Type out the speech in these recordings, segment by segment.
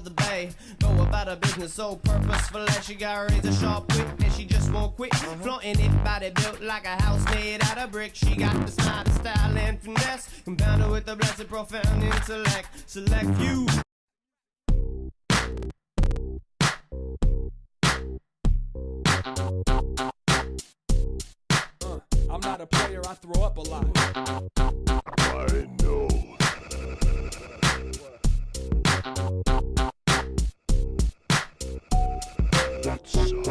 of the bay. Go about her business so purposeful that she got razor sharp wit and she just won't quit. Flaunting it, body built like a house made out of brick. She got the smile, the style and finesse, compounded with the blessed profound intellect. Select few. I'm not a player, I throw up a lot. I know. That's so.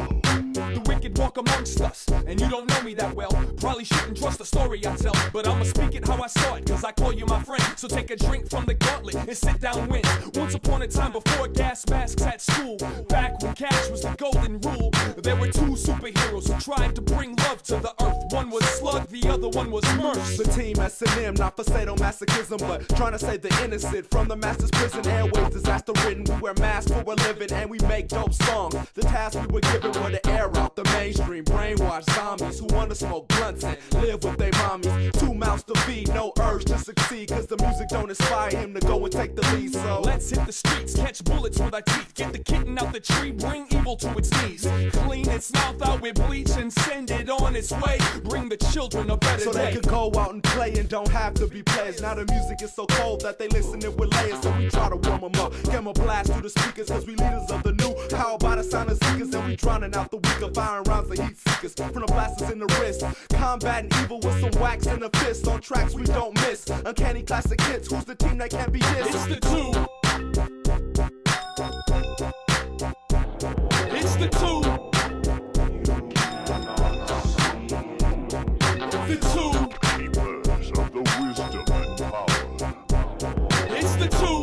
The wicked walk amongst us, and you don't know me that well. Probably shouldn't trust the story I tell, but I'ma speak it how I saw it, cause I call you my friend. So take a drink from the gauntlet and sit down win. Once upon a time before gas masks at school, back when cash was the golden rule, there were two superheroes who tried to bring love to the earth. One was Slug, the other one was Smurf. The team S&M, not for sadomasochism, but trying to save the innocent from the master's prison. Airways disaster ridden, we wear masks for a living and we make dope songs. The task we were given were to air out the mainstream brainwashed zombies who wanna smoke blunts and live with their mommies. 2 mouths to feed, no urge to succeed, cause the music don't inspire him to go and take the lead. So let's hit the streets, catch bullets with our teeth, get the kitten out the tree, bring evil to its knees, clean its mouth out with bleach and send it on its way. Bring the children a better so day. They can go out and play and don't have to be players. Now the music is so cold that they listen it with layers, so we try to warm them up. Give them a blast through the speakers, cause we leaders of the new. How about a sound of seekers, and we drowning out the weaker, firing rounds of heat seekers from the blasters in the wrist. Combating evil with some wax in the fist on tracks we don't miss. Uncanny classic hits, who's the team that can't be dissed? It's the two. It's the two. The two. Keepers of the wisdom and power. It's the two.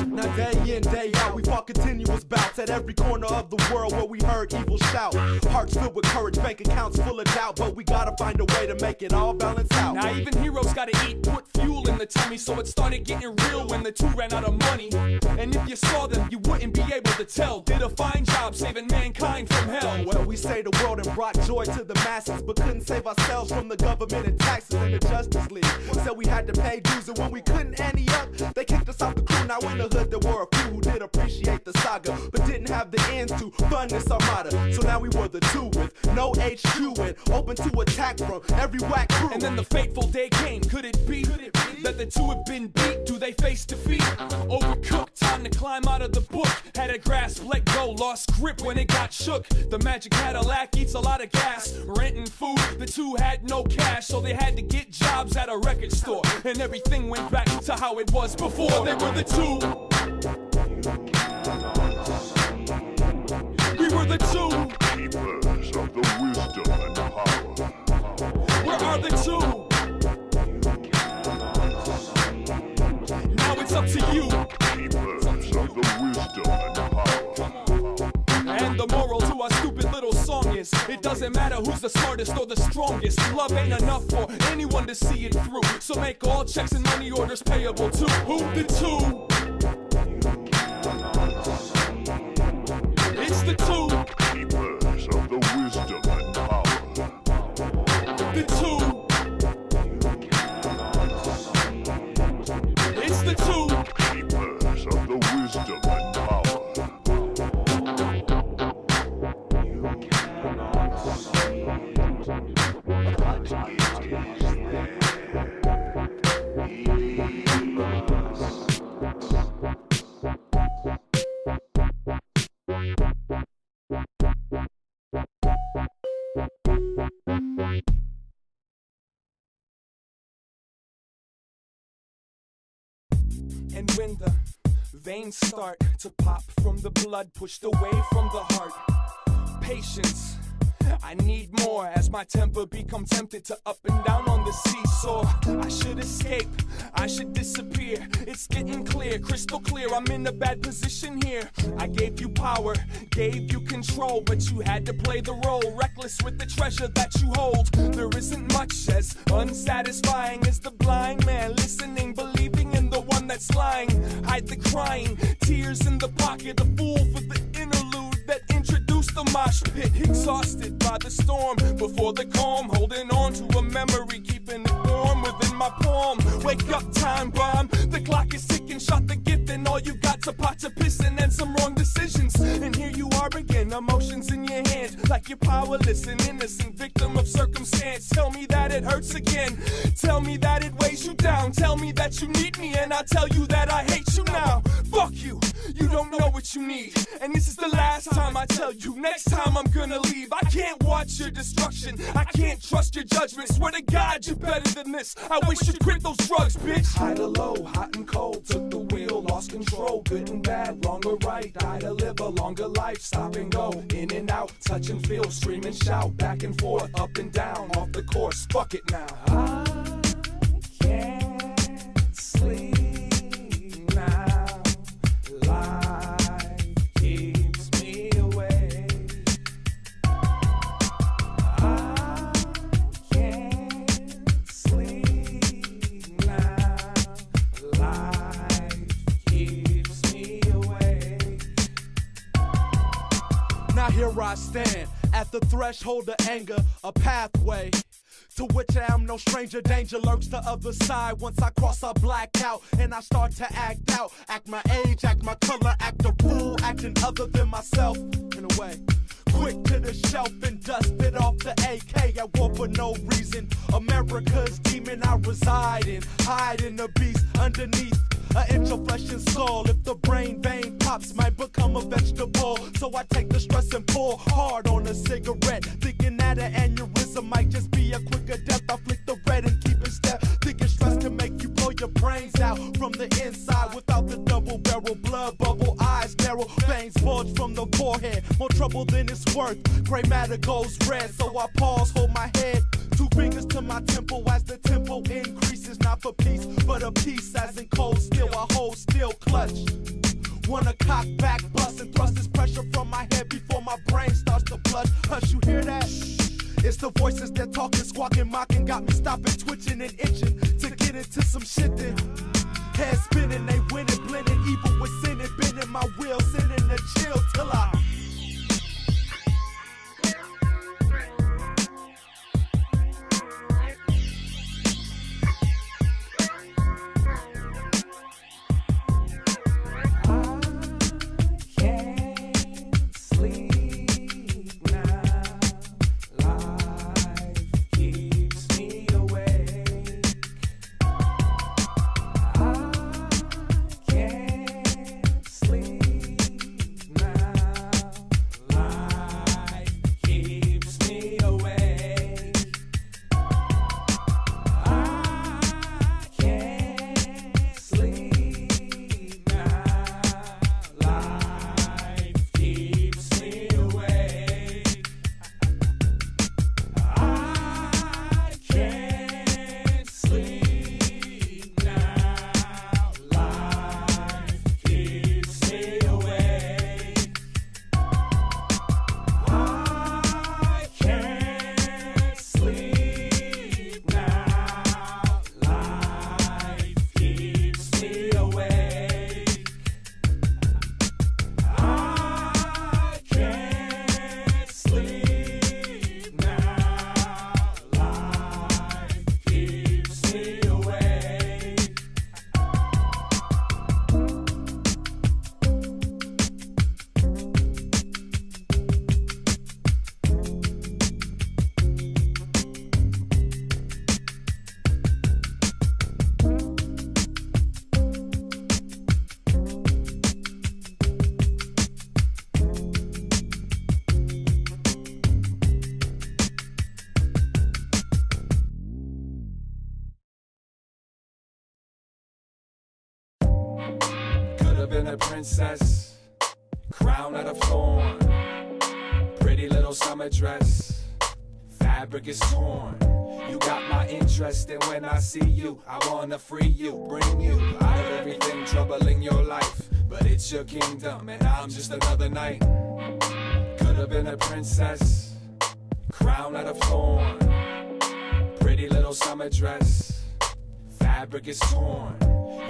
Now day in, day out, we fought continuous bouts at every corner of the world where we heard evil shout. Hearts filled with courage, bank accounts full of doubt, but we gotta find a way to make it all balance out. Now even heroes gotta eat, put fuel in the tummy, so it started getting real when the two ran out of money. And if you saw them, you wouldn't be able to tell. Did a fine job saving mankind from hell. Well, we saved the world and brought joy to the masses, but couldn't save ourselves from the government and taxes and the Justice League. So we had to pay dues, and when we couldn't ante up, they kicked us out the crew. Now in the hood there were a few who did appreciate the saga, but didn't have the ends to fund this armada. So now we were the two with no HQ and open to attack from every whack crew. And then the fateful day came. Could it be that the two have been beat? Do they face defeat? Overcooked, time to climb out of the book. Had a grasp, let go, lost grip when it got shook. The magic Cadillac eats a lot of gas. Rent and food, the two had no cash, so they had to get jobs at a record store. And everything went back to how it was before. They were the two. We were the two. Keepers of the wisdom and power. Where are the two? Now it's up to you. Keepers of the wisdom and power. And the moral to our stupid little song is, it doesn't matter who's the smartest or the strongest. Love ain't enough for anyone to see it through. So make all checks and money orders payable to who? The two. It's the two. Keepers of the wisdom and power. The two. It's the two. Keepers of the wisdom and power. And when the veins start to pop from the blood pushed away from the heart, patience, I need more as my temper become tempted to up and down on the seesaw. I should escape, I should disappear. It's getting clear, crystal clear, I'm in a bad position here. I gave you power, gave you control, but you had to play the role, reckless with the treasure that you hold. There isn't much as unsatisfying as the blind man listening, believing in the one that's lying. Hide the crying, tears in the pocket, a fool for the interlude that introduced the mosh pit. Exhausted by the storm, before the calm, holding on to a memory, keeping it warm within my palm. Wake up, time bomb, the clock is ticking, shot the gift, and all you got's a pot to pissin' and some wrong decisions. And here you are again, emotions in your hand, like you're powerless, an innocent victim of circumstance. Tell me that it hurts again, tell me that it weighs you down, tell me that you need me, and I tell you that I hate you now. Fuck you, you don't know what you need, and this is the last time I tell you. Next time I'm gonna leave. I can't watch your destruction, I can't trust your judgment. Swear to God you're better than this. I wish you'd quit those drugs, bitch. High to low, hot and cold, took the wheel, lost control, good and bad, wrong or right, die to live a longer life, stop and go, in and out, touch and feel, scream and shout, back and forth, up and down, off the course, fuck it now. I can't sleep now, life keeps me awake. I can't sleep now, life keeps me awake. Now here I stand, at the threshold of anger, a pathway to which I am no stranger. Danger lurks the other side. Once I cross, I black out, and I start to act out. Act my age, act my color, act a fool, acting other than myself, in a way. Quick to the shelf and dust it off the AK. I war for no reason. America's demon I reside in. Hide in the beast underneath an inch of flesh and soul. If the brain vein pops, might become a vegetable. So I take the stress and pour hard on a cigarette, thinking that an aneurysm might just be a quicker death. I flick the red and keep it step, thinking stress can make you blow your brains out from the inside. Without the double barrel, blood bubble, eyes narrow, veins bulge from the forehead. More trouble than it's worth, gray matter goes red. So I pause, hold my head, two fingers to my temple as the tempo increases. Not for peace, but a peace as in cold steel. I hold still, clutch. Wanna cock back, bust and thrust this pressure from my head before my brain starts to flush. Hush, you hear that? It's the voices that talking, squawking, mocking, got me stopping, twitching and itching to get into some shit then. Head spinning, they winning, blending evil with sin and bending my wheels, sending the chill till I been a princess, crown out of thorn, pretty little summer dress, fabric is torn. You got my interest, and when I see you, I wanna free you, bring you out of everything troubling your life. But it's your kingdom, and I'm just another knight. Could've been a princess, crown out of thorn, pretty little summer dress, fabric is torn.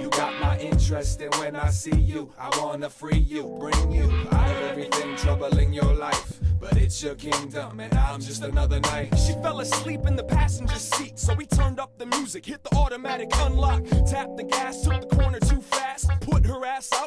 You got my interest, and when I see you, I wanna free you, bring you out of everything troubling your life. But it's your kingdom, and I'm just another knight. She fell asleep in the passenger seat, so we turned up the music, hit the automatic unlock, tapped the gas, took the corner too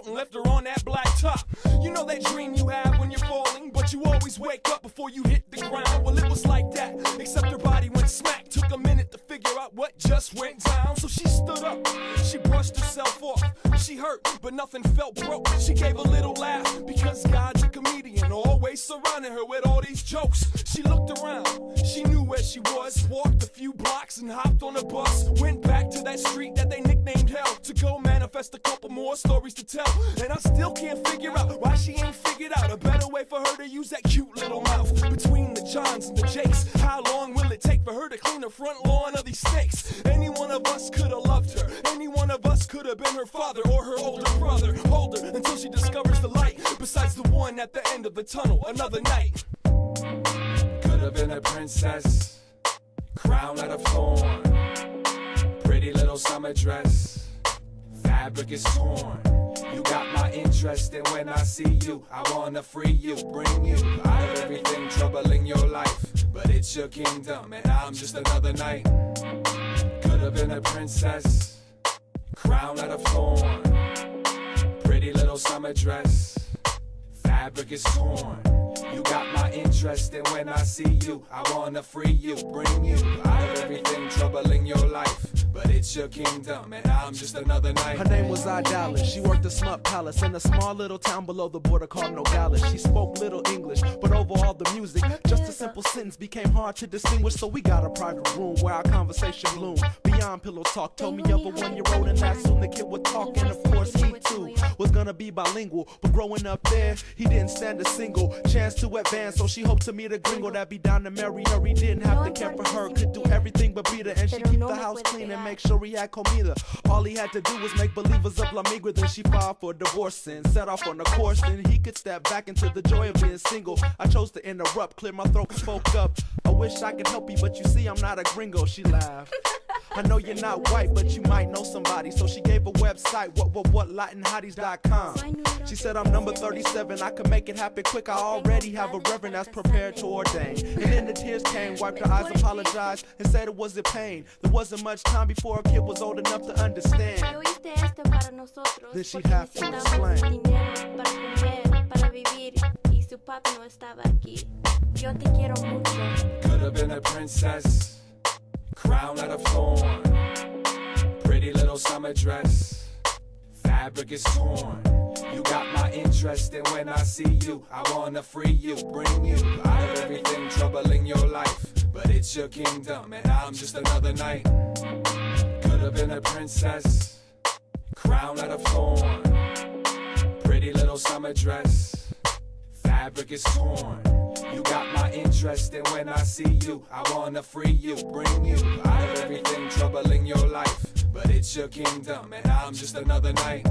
out and left her on that black top. You know that dream you have when you're falling, but you always wake up before you hit the ground. Well, it was like that, except her body went smack. Took a minute to figure out what just went down. So she stood up, she brushed herself off. She hurt, but nothing felt broke. She gave a little laugh, because God's a comedian, always surrounding her with all these jokes. She looked around, she knew where she was. Walked a few blocks and hopped on a bus. Went back to that street that they nicknamed Hell, to go manifest a couple more stories to tell. And I still can't figure out why she ain't figured out a better way for her to use that cute little mouth. Between the Johns and the Jakes, how long will it take for her to clean the front lawn of these snakes? Any one of us could have loved her. Any one of us could have been her father or her older brother. Hold her until she discovers the light, besides the one at the end of the tunnel, another night. Could have been a princess, crown out of thorn, pretty little summer dress, fabric is torn. You got my interest, and when I see you, I wanna free you, bring you out of everything troubling your life. But it's your kingdom, and I'm just another knight. Could have been a princess, crown out of thorn, pretty little summer dress, fabric is torn. You got my interest, and when I see you, I wanna free you, bring you out of everything troubling your life. But it's your kingdom, and I'm just another knight. Her name was Idala. She worked the Smut Palace in a small little town below the border called Nogales. She spoke little English, but over all the music, just a simple sentence became hard to distinguish. So we got a private room where our conversation bloomed. Beyond pillow talk, told me of a 1-year-old, and that soon the kid would talk. And of course he too was gonna be bilingual, but growing up there, he didn't stand a single chance to advance. So she hoped to meet a gringo that be down to marry her. He didn't have to care for her, could do everything but beat her, and she keep the house clean and make sure he had comida. All he had to do was make believers of La Migra. Then she filed for divorce and set off on the course. Then he could step back into the joy of being single. I chose to interrupt, clear my throat, spoke up. I wish I could help you, but you see I'm not a gringo. She laughed. I know you're not white, but you might know somebody. So she gave a website, LatinHotties.com. She said I'm number 37, I can make it happen quick. I already have a reverend that's prepared to ordain. And then the tears came, wiped her eyes, apologized, and said it wasn't pain. There wasn't much time before a kid was old enough to understand. Then she'd have to explain. Could have been a princess, crown out of thorn, pretty little summer dress, fabric is torn. You got my interest, and when I see you, I wanna free you, bring you out of everything troubling your life. But it's your kingdom, and I'm just another knight. Could have been a princess, crown out of thorn, pretty little summer dress, fabric is torn. You got my interest, and when I see you, I wanna free you, bring you out of everything troubling your life. But it's your kingdom, and I'm just another knight.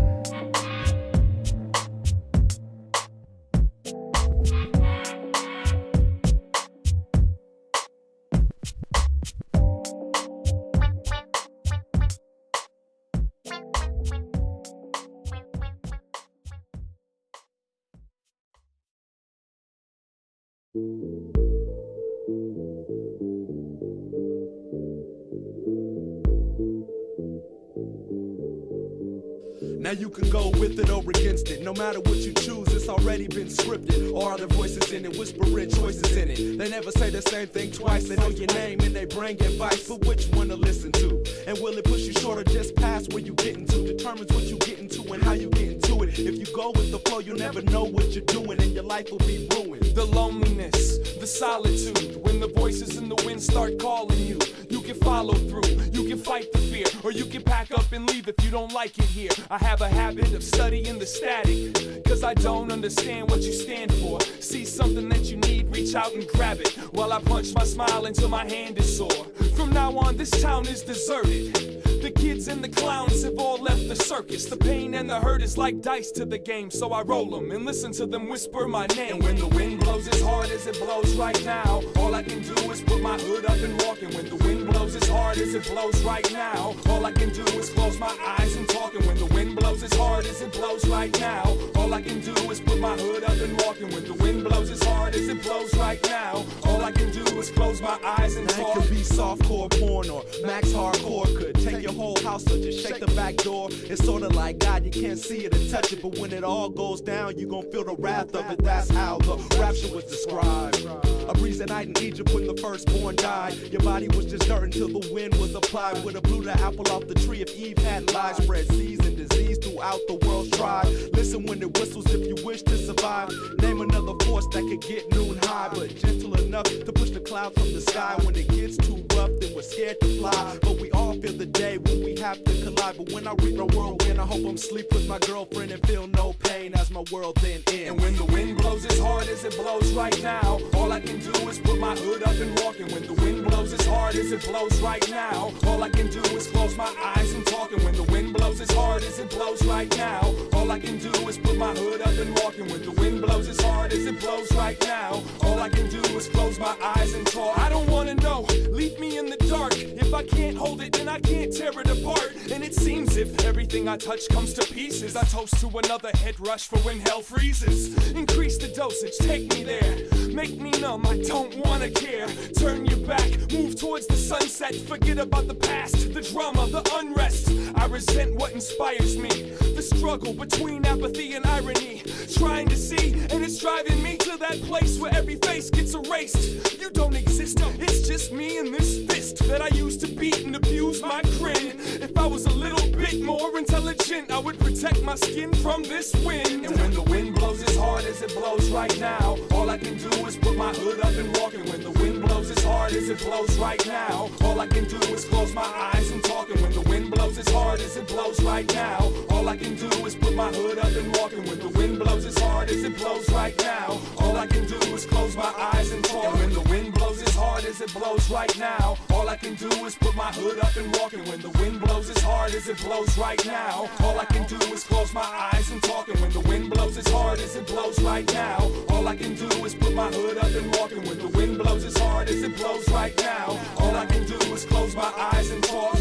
Now you can go with it or against it. No matter what you choose, it's already been scripted. Or are there voices in it, whispering choices in it? They never say the same thing twice. They know your name and they bring advice, but which one to listen to? And will it push you short or just past where you getting to? Determines what you getting to and how you getting to it. If you go with the flow, you'll never know what you're doing, and your life will be ruined. The loneliness, the solitude, when the voices in the wind start calling you. You can follow through, you can fight the fear, or you can pack up and leave if you don't like it here. I have a habit of studying the static, cause I don't understand what you stand for. See something that you need, reach out and grab it, while I punch my smile until my hand is sore. From now on, this town is deserted. The kids and the clowns have all left the circus. The pain and the hurt is like dice to the game, so I roll them and listen to them whisper my name. And when the wind blows as hard as it blows right now, all I can do is put my hood up and walk. And when the wind blows as hard as it blows right now, all I can do is close my eyes and talk. And when the wind blows as hard as it blows right now, all I can do is put my hood up and walk. And when the wind blows as hard as it blows right now. All I can do is close my eyes and Now it talk. could be softcore porn or max hardcore. Could take your whole house or just shake the back door. It's sorta like God, you can't see it and touch it, but when it all goes down, you gon' feel the wrath of it. That's how the rapture was described. A breeze at night in Egypt when the firstborn died. Your body was just dirt until the wind was applied. Would have blew the apple off the tree if Eve hadn't lied. Spread seeds and disease throughout the world's tribe. Listen when it whistles if you wish to survive. Name another force that could get noon high, but gentle enough to push the clouds from the sky. When it gets too rough, then we're scared to fly. But we all feel the day when we have to collide. But when I reach my whirlwind, I hope I'm asleep with my girlfriend and feel no pain as my world then ends. And when the wind blows as hard as it blows right now, all I can do is put my hood up and walk. And when the wind blows as hard as it blows right now, all I can do is close my eyes and talk. And when the wind blows as hard as it blows right now, all I can do is put my hood up and walk. And when the wind blows as hard as it blows right now, all I can do is close my eyes and talk. I don't wanna know, leave me in the dark. If I can't hold it, then I can't tear it apart. And it seems if everything I touch comes to pieces, I toast to another head rush for when hell freezes. Increase the dosage, take me there. Make me numb, I don't wanna care. Turn your back, move towards the sunset. Forget about the past, the drama, the unrest. I resent what inspires me. The struggle between apathy and irony. Trying to see, and it's driving me to that place where every face gets erased. You don't exist, it's just me and this fist that I used to beat and abuse my grin. If I was a little bit more intelligent, I would protect my skin from this wind. And when the wind blows as hard as it blows right now, all I can do is put my hood up and walk. And when the wind blows as hard as it blows right now, all I can do is close my eyes and talk. And when the wind blows as hard as it blows right now, all I can do is put my hood up and walk. And when the wind blows as hard as it blows right now, all I can do is close my eyes and talk. And when the wind blows as hard as it blows right now, all I can do is put my hood up and walk. And when the wind blows as hard as it blows right now, all I can do is close my eyes and talk. And when the wind blows as hard as it blows right now, all I can do is put my hood up and walk. And when the wind blows as hard as it blows right now, all I can do is close my eyes and talk.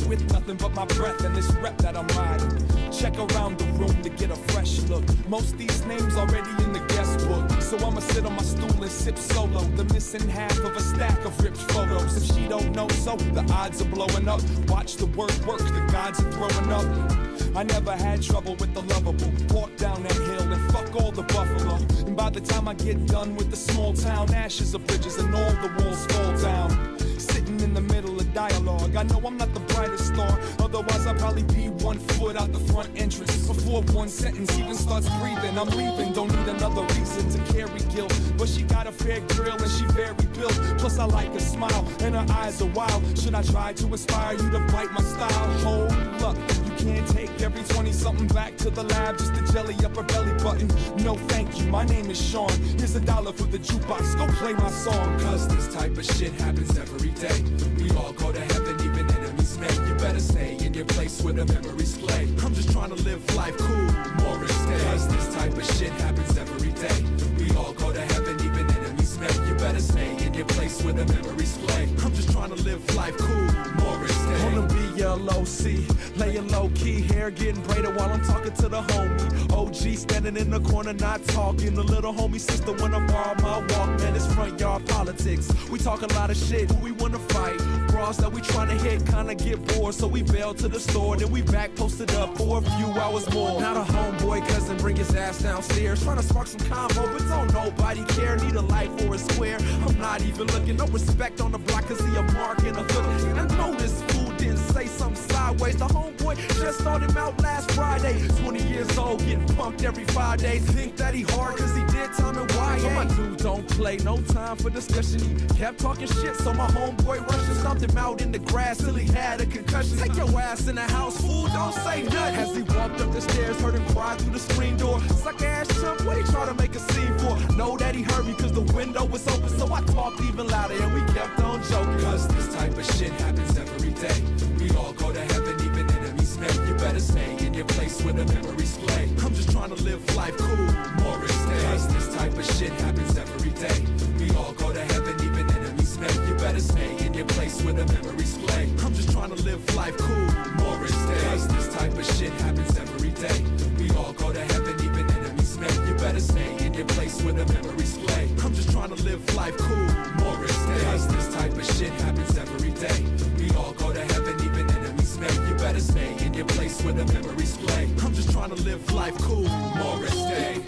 With nothing but my breath and this rep that I'm riding. Check around the room to get a fresh look. Most these names already in the guest book, so I'ma sit on my stool and sip solo. The missing half of a stack of ripped photos. If she don't know, so the odds are blowing up. Watch the word work, the gods are throwing up. I never had trouble with the lovable. Walk down that hill and fuck all the buffalo. And by the time I get done with the small town, ashes of bridges and all the walls fall down. Sitting in the middle of dialogue, I know I'm not the brightest star. Otherwise I'd probably be 1 foot out the front entrance. Before one sentence even starts breathing, I'm leaving, don't need another reason to carry guilt. But she got a fair grill and she very built. Plus I like her smile and her eyes are wild. Should I try to inspire you to bite my style? Hold up, you can't take every 20-something back to the lab just to jelly up her belly button. No thank you, my name is Sean. Here's $1 for the jukebox, go play my song. Cause this type of shit happens every day. We all go to heaven, even enemies may. You better stay in your place where the memories play. I'm just trying to live life cool. Morris Day. Cause this type of shit happens every day. We all go to heaven, even enemies may. You better stay in your place where the memories play. I'm just trying to live life cool. Morris Day. Wanna be LOC, laying low key, hair getting braided while I'm talking to the homie. OG standing in the corner, not talking. The little homie sister when I fall my walk, man, it's front yard politics. We talk a lot of shit, who we wanna fight. Bras that we tryna hit, kinda get bored, so we bail to the store. Then we back posted up for a few hours more. Not a homeboy cousin, bring his ass downstairs. Tryna spark some combo, but don't nobody care. Need a light for a square. I'm not even looking, no respect on the block, cause he a mark and a hook. And I know this fool didn't say something sideways. The homeboy just started him out last Friday. 20 years old, getting punked every 5 days. Think that he hard cause he did time and why? So my dude don't play, no time for discussion. He kept talking shit, so my homeboy rushed and stomped him out in the grass till he had a concussion. Take your ass in the house, fool, don't say nothing. As he walked up the stairs, heard him cry through the screen door. Suck ass chump, what he try to make a scene for? Know that he heard me cause the window was open, so I talked even louder and we kept on joking. Cause this type of shit happens every day. We all go to heaven, even enemies make. You better stay in your place where the memories play. I'm just trying to live life cool, Morris Day. Cause this type of shit happens every day. We all go to heaven, even enemies make. You better stay in your place where the memories play. I'm just trying to live life cool, Morris Day. Cause this type of shit happens every day. We all go to heaven, even enemies make. You better stay in your place where the memories play. I'm just trying to live life cool, Morris Day. Cause this type of shit happens every day. We all go to heaven, even enemies make. You better stay in your place where the memories play. I'm just trying to live life cool, Morris Day.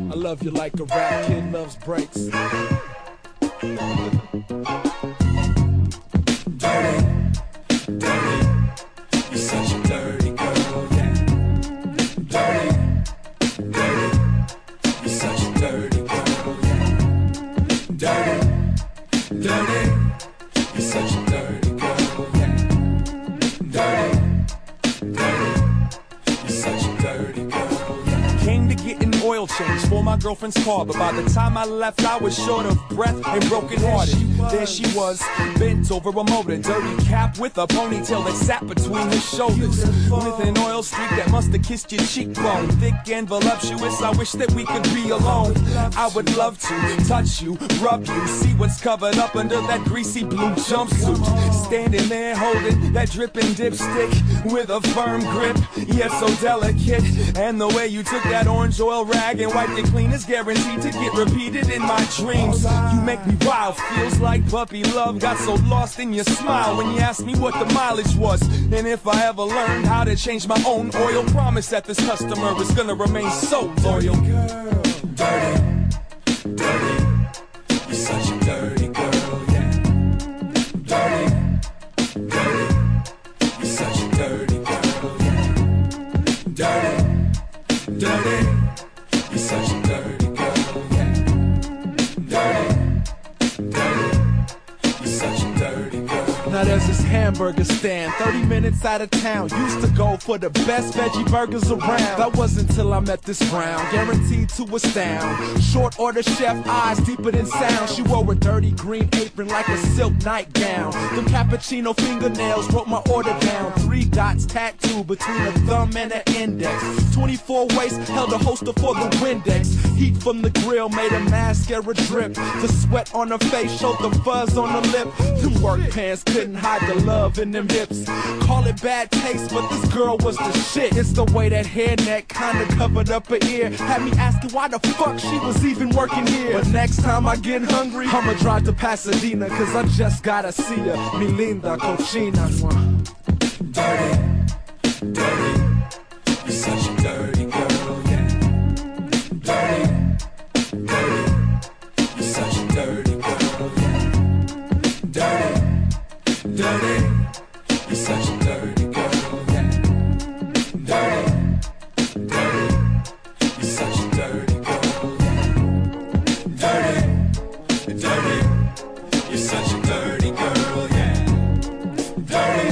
I love you like a rap kid loves breaks. Dirty, dirty, you're such a dirty girl, yeah. Dirty, dirty, you're such a dirty girl, yeah. Dirty, dirty, you're such a dirty girl, yeah. Dirty, dirty, you're such a dirty girl, yeah. Came to get an oil change for my girlfriend's car, but by the time I left, I was short of breath and broken hearted. There she was, bent over a motor, dirty cap with a ponytail that sat between her shoulders, with an oil streak that must have kissed your cheekbone. Thick and voluptuous, I wish that we could be alone. I would love to touch you, rub you, see what's covered up under that greasy blue jumpsuit. Standing there holding that dripping dipstick with a firm grip, yet so delicate. And the way you took that orange oil rag and wiped it clean is guaranteed to get repeated in my dreams. You make me wild, feels like puppy love. Got so lost in your smile when you asked me what the mileage was, and if I ever learned how to change my own oil. Promise that this customer is gonna remain so loyal. Girl, dirty, dirty, you're such a dirty girl, yeah. Dirty, dirty, you're such a dirty girl, yeah. Dirty, dirty, you're such a dirty girl, yeah. Dirty, dirty, you're such a dirty girl. Now there's this hamburger stand 30 minutes out of town. Used to go for the best veggie burgers around. That wasn't till I met this brown, guaranteed to astound. Short order chef, eyes deeper than sound. She wore a dirty green apron like a silk nightgown. Them cappuccino fingernails wrote my order down. 3 dots tattooed between a thumb and an index. 24 waist held a holster for the Windex. Heat from the grill made a mascara drip. The sweat on her face showed the fuzz on her lip. Them work pants couldn't hide the love in them hips. Call it bad taste, but this girl was the shit. It's the way that hairnet kinda covered up her ear. Had me asking why the fuck she was even working here. But next time I get hungry, I'ma drive to Pasadena, cause I just gotta see her. Mi linda cochina. Dirty, dirty, you're such a dirty girl, yeah. Dirty, dirty, you're such a dirty girl, yeah. Dirty, dirty, you're such a dirty girl, yeah. Dirty, dirty, you're such a dirty girl, yeah. Dirty, dirty, you're such a dirty girl, yeah. Dirty,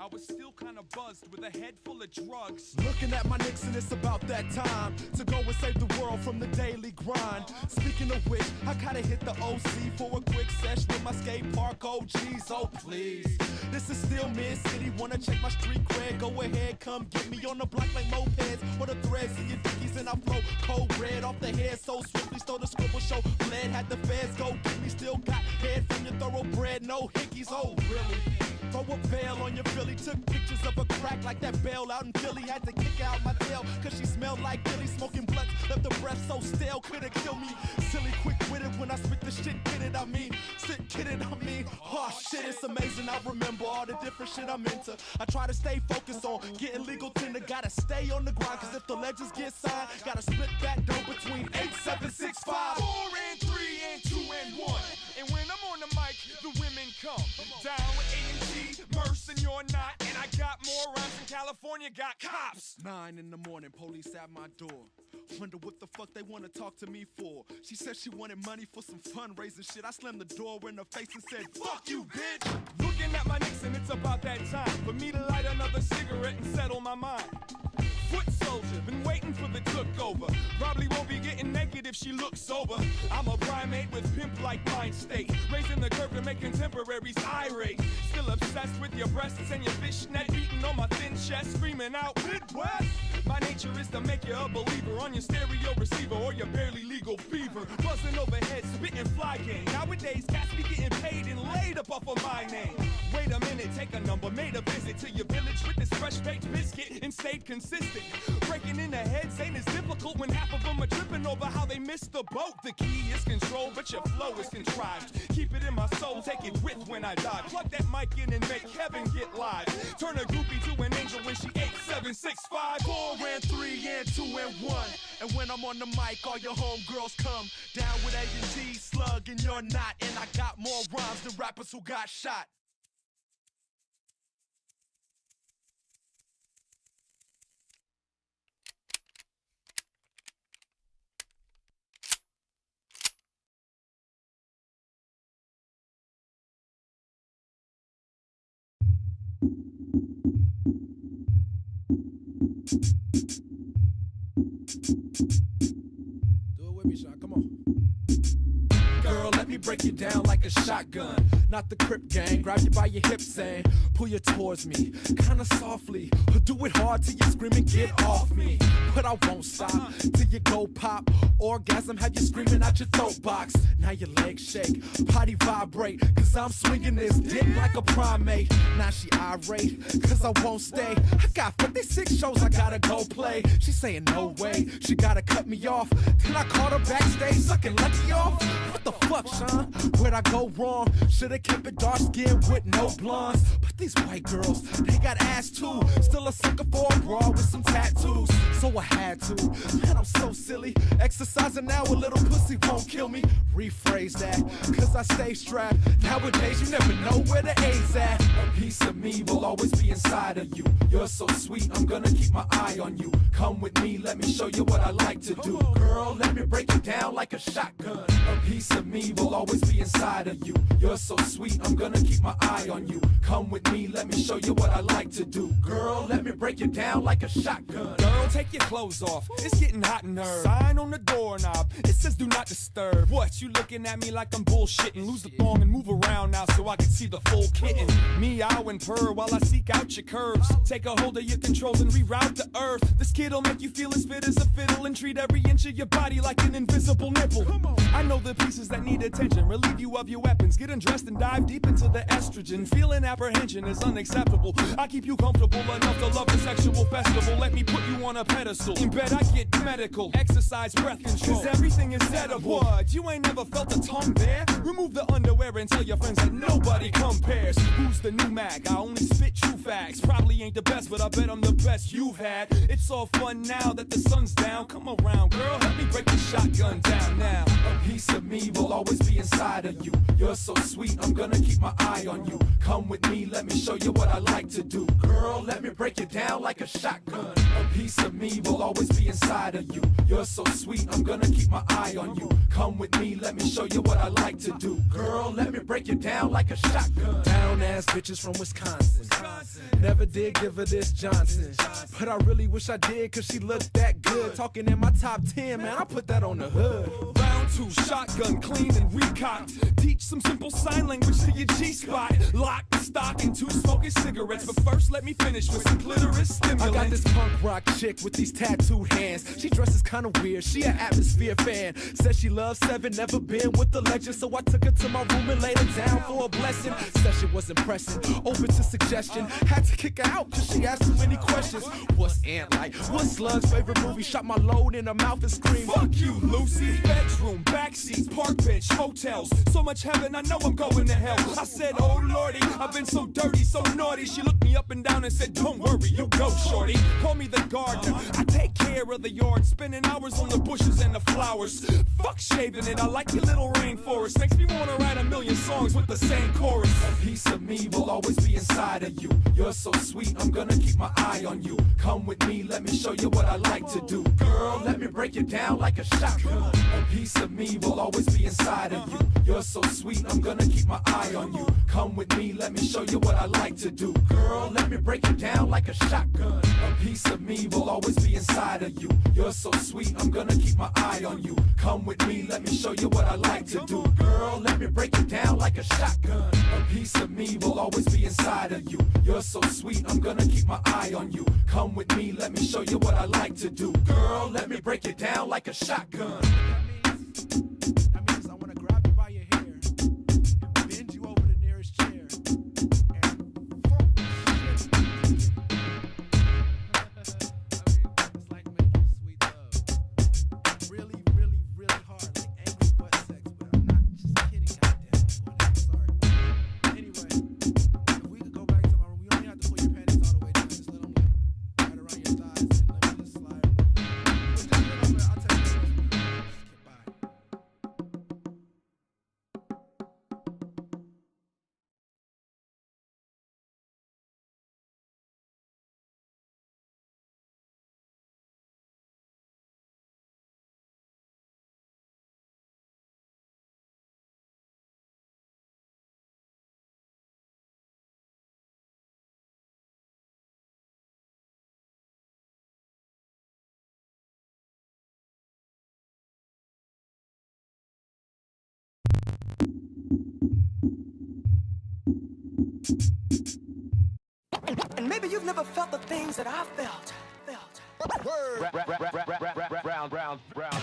I was still kinda buzzed with a head full of drugs. Looking at my Knicks and it's about that time to go and save the world from the daily grind. Speaking of which, I gotta hit the OC for a quick sesh with my skate park OGs. Oh please, this is still mid-city, wanna check my street cred? Go ahead, come get me on the block like mopeds or the threads in your dickies, and I flow cold red off the head so swiftly. Stole the scribble show, bled, had the feds go get me. Still got head from your thoroughbred, no hickeys. Oh really? Throw a veil on your Philly. Took pictures of a crack like that bell out in Philly. Had to kick out my tail cause she smelled like Billy. Smoking blunts, left the breath so stale, couldn't kill me. Silly quick with it when I spit the shit, get it, I mean. Sit, kid it, I mean. Oh shit, it's amazing, I remember all the different shit I'm into. I try to stay focused on getting legal tender. Gotta stay on the grind, cause if the legends get signed, gotta split that dough between 8, 7, 6, 5, 4 and 3 and 2 and 1. And when I'm on the mic, the women come. Down with A&T, Merce, and you're not. And I got more rhymes than California got cops. 9 in the morning, police at my door. Wonder what the fuck they wanna talk to me for. She said she wanted money for some fundraising shit. I slammed the door in her face and said, fuck you, bitch. Looking at my Knicks and it's about that time for me to light another cigarette and settle my mind. Foot soldier, been waiting for the took over. Probably won't be getting naked if she looks sober. I'm a primate with pimp-like mind state, raising the curve to make contemporaries irate. Still obsessed with your breasts and your fishnet, beating on my thin chest, screaming out Midwest. My nature is to make you a believer on your stereo receiver or your barely legal fever. Buzzing overhead, spitting fly game. Nowadays, cats be getting paid and laid up off of my name. Wait a minute, take a number, made a visit to your village with this fresh baked biscuit and stayed consistent. Breaking in the heads ain't as difficult when half of them are tripping over how they missed the boat. The key is control, but your flow is contrived. Keep it in my soul, take it with when I die. Plug that mic in and make heaven get live. Turn a groupie to an angel when she 8, 7, 6, 5, 4 and 3 and 2 and 1. And when I'm on the mic, all your homegirls come down with A&T, Slug, and you're not. And I got more rhymes than rappers who got shot. Do it with me, Sean. Come on. Girl, let me break you down like a shotgun. Not the Crip gang, grab you by your hips and pull you towards me, kinda softly. Or do it hard till you scream and get off me. But I won't stop till you go pop. Orgasm, have you screaming out your throat box. Now your legs shake, body vibrate, cause I'm swinging this dick like a primate. Now she irate, cause I won't stay. I got 56 shows I gotta go play. She saying no way, she gotta cut me off. Then I caught her backstage sucking Lucky off. What the fuck, Sean? Where'd I go wrong? Should've kept it dark skin with no blondes. But these white girls, they got ass too. Still a sucker for a bra with some tattoos. So I had to. Man, I'm so silly. Exercising now, a little pussy won't kill me. Rephrase that, cause I stay strapped. Nowadays, you never know where the A's at. A piece of me will always be inside of you. You're so sweet, I'm gonna keep my eye on you. Come with me, let me show you what I like to do. Girl, let me break it down like a shotgun. A piece of me will always be inside of you. You're so sweet, I'm gonna keep my eye on you. Come with me, let me show you what I like to do. Girl, let me break it down like a shotgun. Girl, take your clothes off, it's getting hot in her. Sign on the doorknob, it says do not disturb. What, you looking at me like I'm bullshitting? Lose the thong and move around now so I can see the full kitten. Meow and purr while I seek out your curves. Take a hold of your controls and reroute the earth. This kid'll make you feel as fit as a fiddle and treat every inch of your body like an invisible nipple. I know the pieces that need attention, relieve you of your weapons. Get undressed and dive deep into the estrogen. Feeling apprehension is unacceptable. I keep you comfortable enough to love the sexual festival. Let me put you on a pedestal. In bed I get medical, exercise, breath control, cause everything is edible. What, you ain't never felt a tongue there? Remove the underwear and tell your friends that nobody compares. Who's the new Mac? I only spit true facts. Probably ain't the best, but I bet I'm the best you've had. It's all fun now that the sun's down. Come around, girl, help me break the shotgun down now. A piece of me will always be inside of you. You're so sweet, I'm gonna keep my eye on you. Come with me, let me show you what I like to do. Girl, let me break it down like a shotgun. A piece of me will always be inside of you. You're so sweet, I'm gonna keep my eye on you. Come with me, let me show you what I like to do. Girl, let me break it down like a shotgun. Down ass bitches from Wisconsin. Never did give her this Johnson, but I really wish I did, cause she looked that good. Talking in my top 10, man, I put that on the hood. Round 2, shotgun, clean and recocked. Teach some simple sign language to your G-spot. Lock, stock, and 2 smoking cigarettes. But first, let me finish with some clitoris stimulant. I got this punk rock chick with these tattooed hands. She dresses kinda weird, she an Atmosphere fan. Says she loves 7, never been with the legend. So I took her to my room and laid her down for a blessing. Session was impressive, open to suggestion. Had to kick her out cause she asked too many questions. What's Ant like? What's Slug's favorite movie? Shot my load in her mouth and screamed, fuck you, Lucy. Bedroom, backseat, park bench, hotels. So much heaven, I know I'm going to hell. I said, oh lordy, I've been so dirty, so naughty. She looked me up and down and said, don't worry, you go shorty. Call me the gardener, I take care of the yard. Spending hours on the bushes and the flowers. Fuck shaving it, I like your little rainforest. Makes me wanna write a million songs with the same chorus. A piece of me will always be inside of you. You're so sweet, I'm gonna keep my eye on you. Come with me, let me show you what I like to do. Girl, let me break it down like a shotgun. A piece of me will always be inside of you. You're so sweet, I'm gonna keep my eye on you. Come with me, let me show you what I like to do. Girl, let me break it down like a shotgun. A piece of me will always be inside of you. You're so sweet, I'm gonna keep my eye on you. Come with me, let me show you what I like to do. Girl, let me break it down like a shotgun. A piece of me will always be inside of you. You're so sweet, I'm gonna keep my eye on you. Come with me, let me show you what I like to do. Girl, let me break it down like a shotgun. That means I wanna grab you by your hair and bend you over the nearest chair and funk the shit. It's like making sweet love. Really, really, really hard, like angry butt sex, but I'm not just kidding, goddamn. I'm sorry. Anyway, if we could go back to my room, you don't even have to pull your panties all the way down, just let them like right around your thighs and let me just slide. But just remember, I'll tell you the rest. Bye. And maybe you've never felt the things that I felt. Round.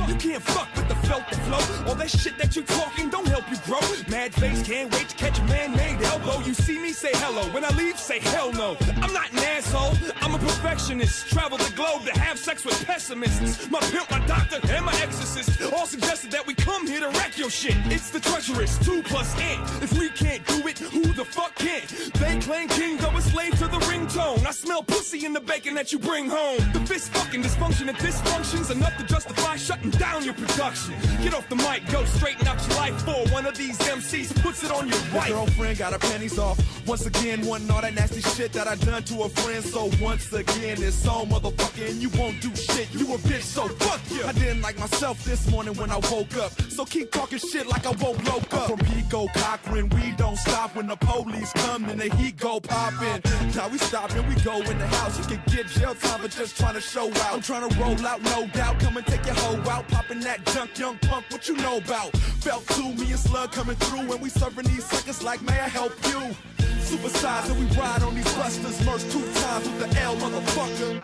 You can't fuck with the felt the flow. All that shit that you talking don't help you grow. Mad face, can't wait to catch a man-made elbow. You see me, say hello. When I leave, say hell no. I'm not an asshole, I'm a perfectionist. Travel the globe to have sex with pessimists. My pimp, my doctor, and my exorcist all suggested that we come here to wreck your shit. It's the treacherous 2 plus N. If we can't do it, who the fuck can? They claim king, though a slave to the ringtone. I smell pussy in the bacon that you bring home. The fist fucking dysfunction and dysfunction's enough to justify shutting down your production. Get off the mic, go straighten out your life for one of these MCs puts it on your wife. Your girlfriend got her panties off. Once again, wanting all that nasty shit that I done to a friend. So once again, it's all motherfucker, and you won't do shit. You a bitch, so fuck you. I didn't like myself this morning when I woke up. So keep talking shit like I won't blow up. From Pico, Cochran, we don't stop when the police come and the heat go poppin'. Now we stop and we go in the house. You can get jail time for just trying to show out. I'm trying to roll out, no doubt. Come and take your hoe out. Poppin' that junk, young punk, what you know about? Felt to me and Slug coming through, and we serving these suckers like, may I help you? Supersize and we ride on these busters. Merch 2 times with the L, motherfucker.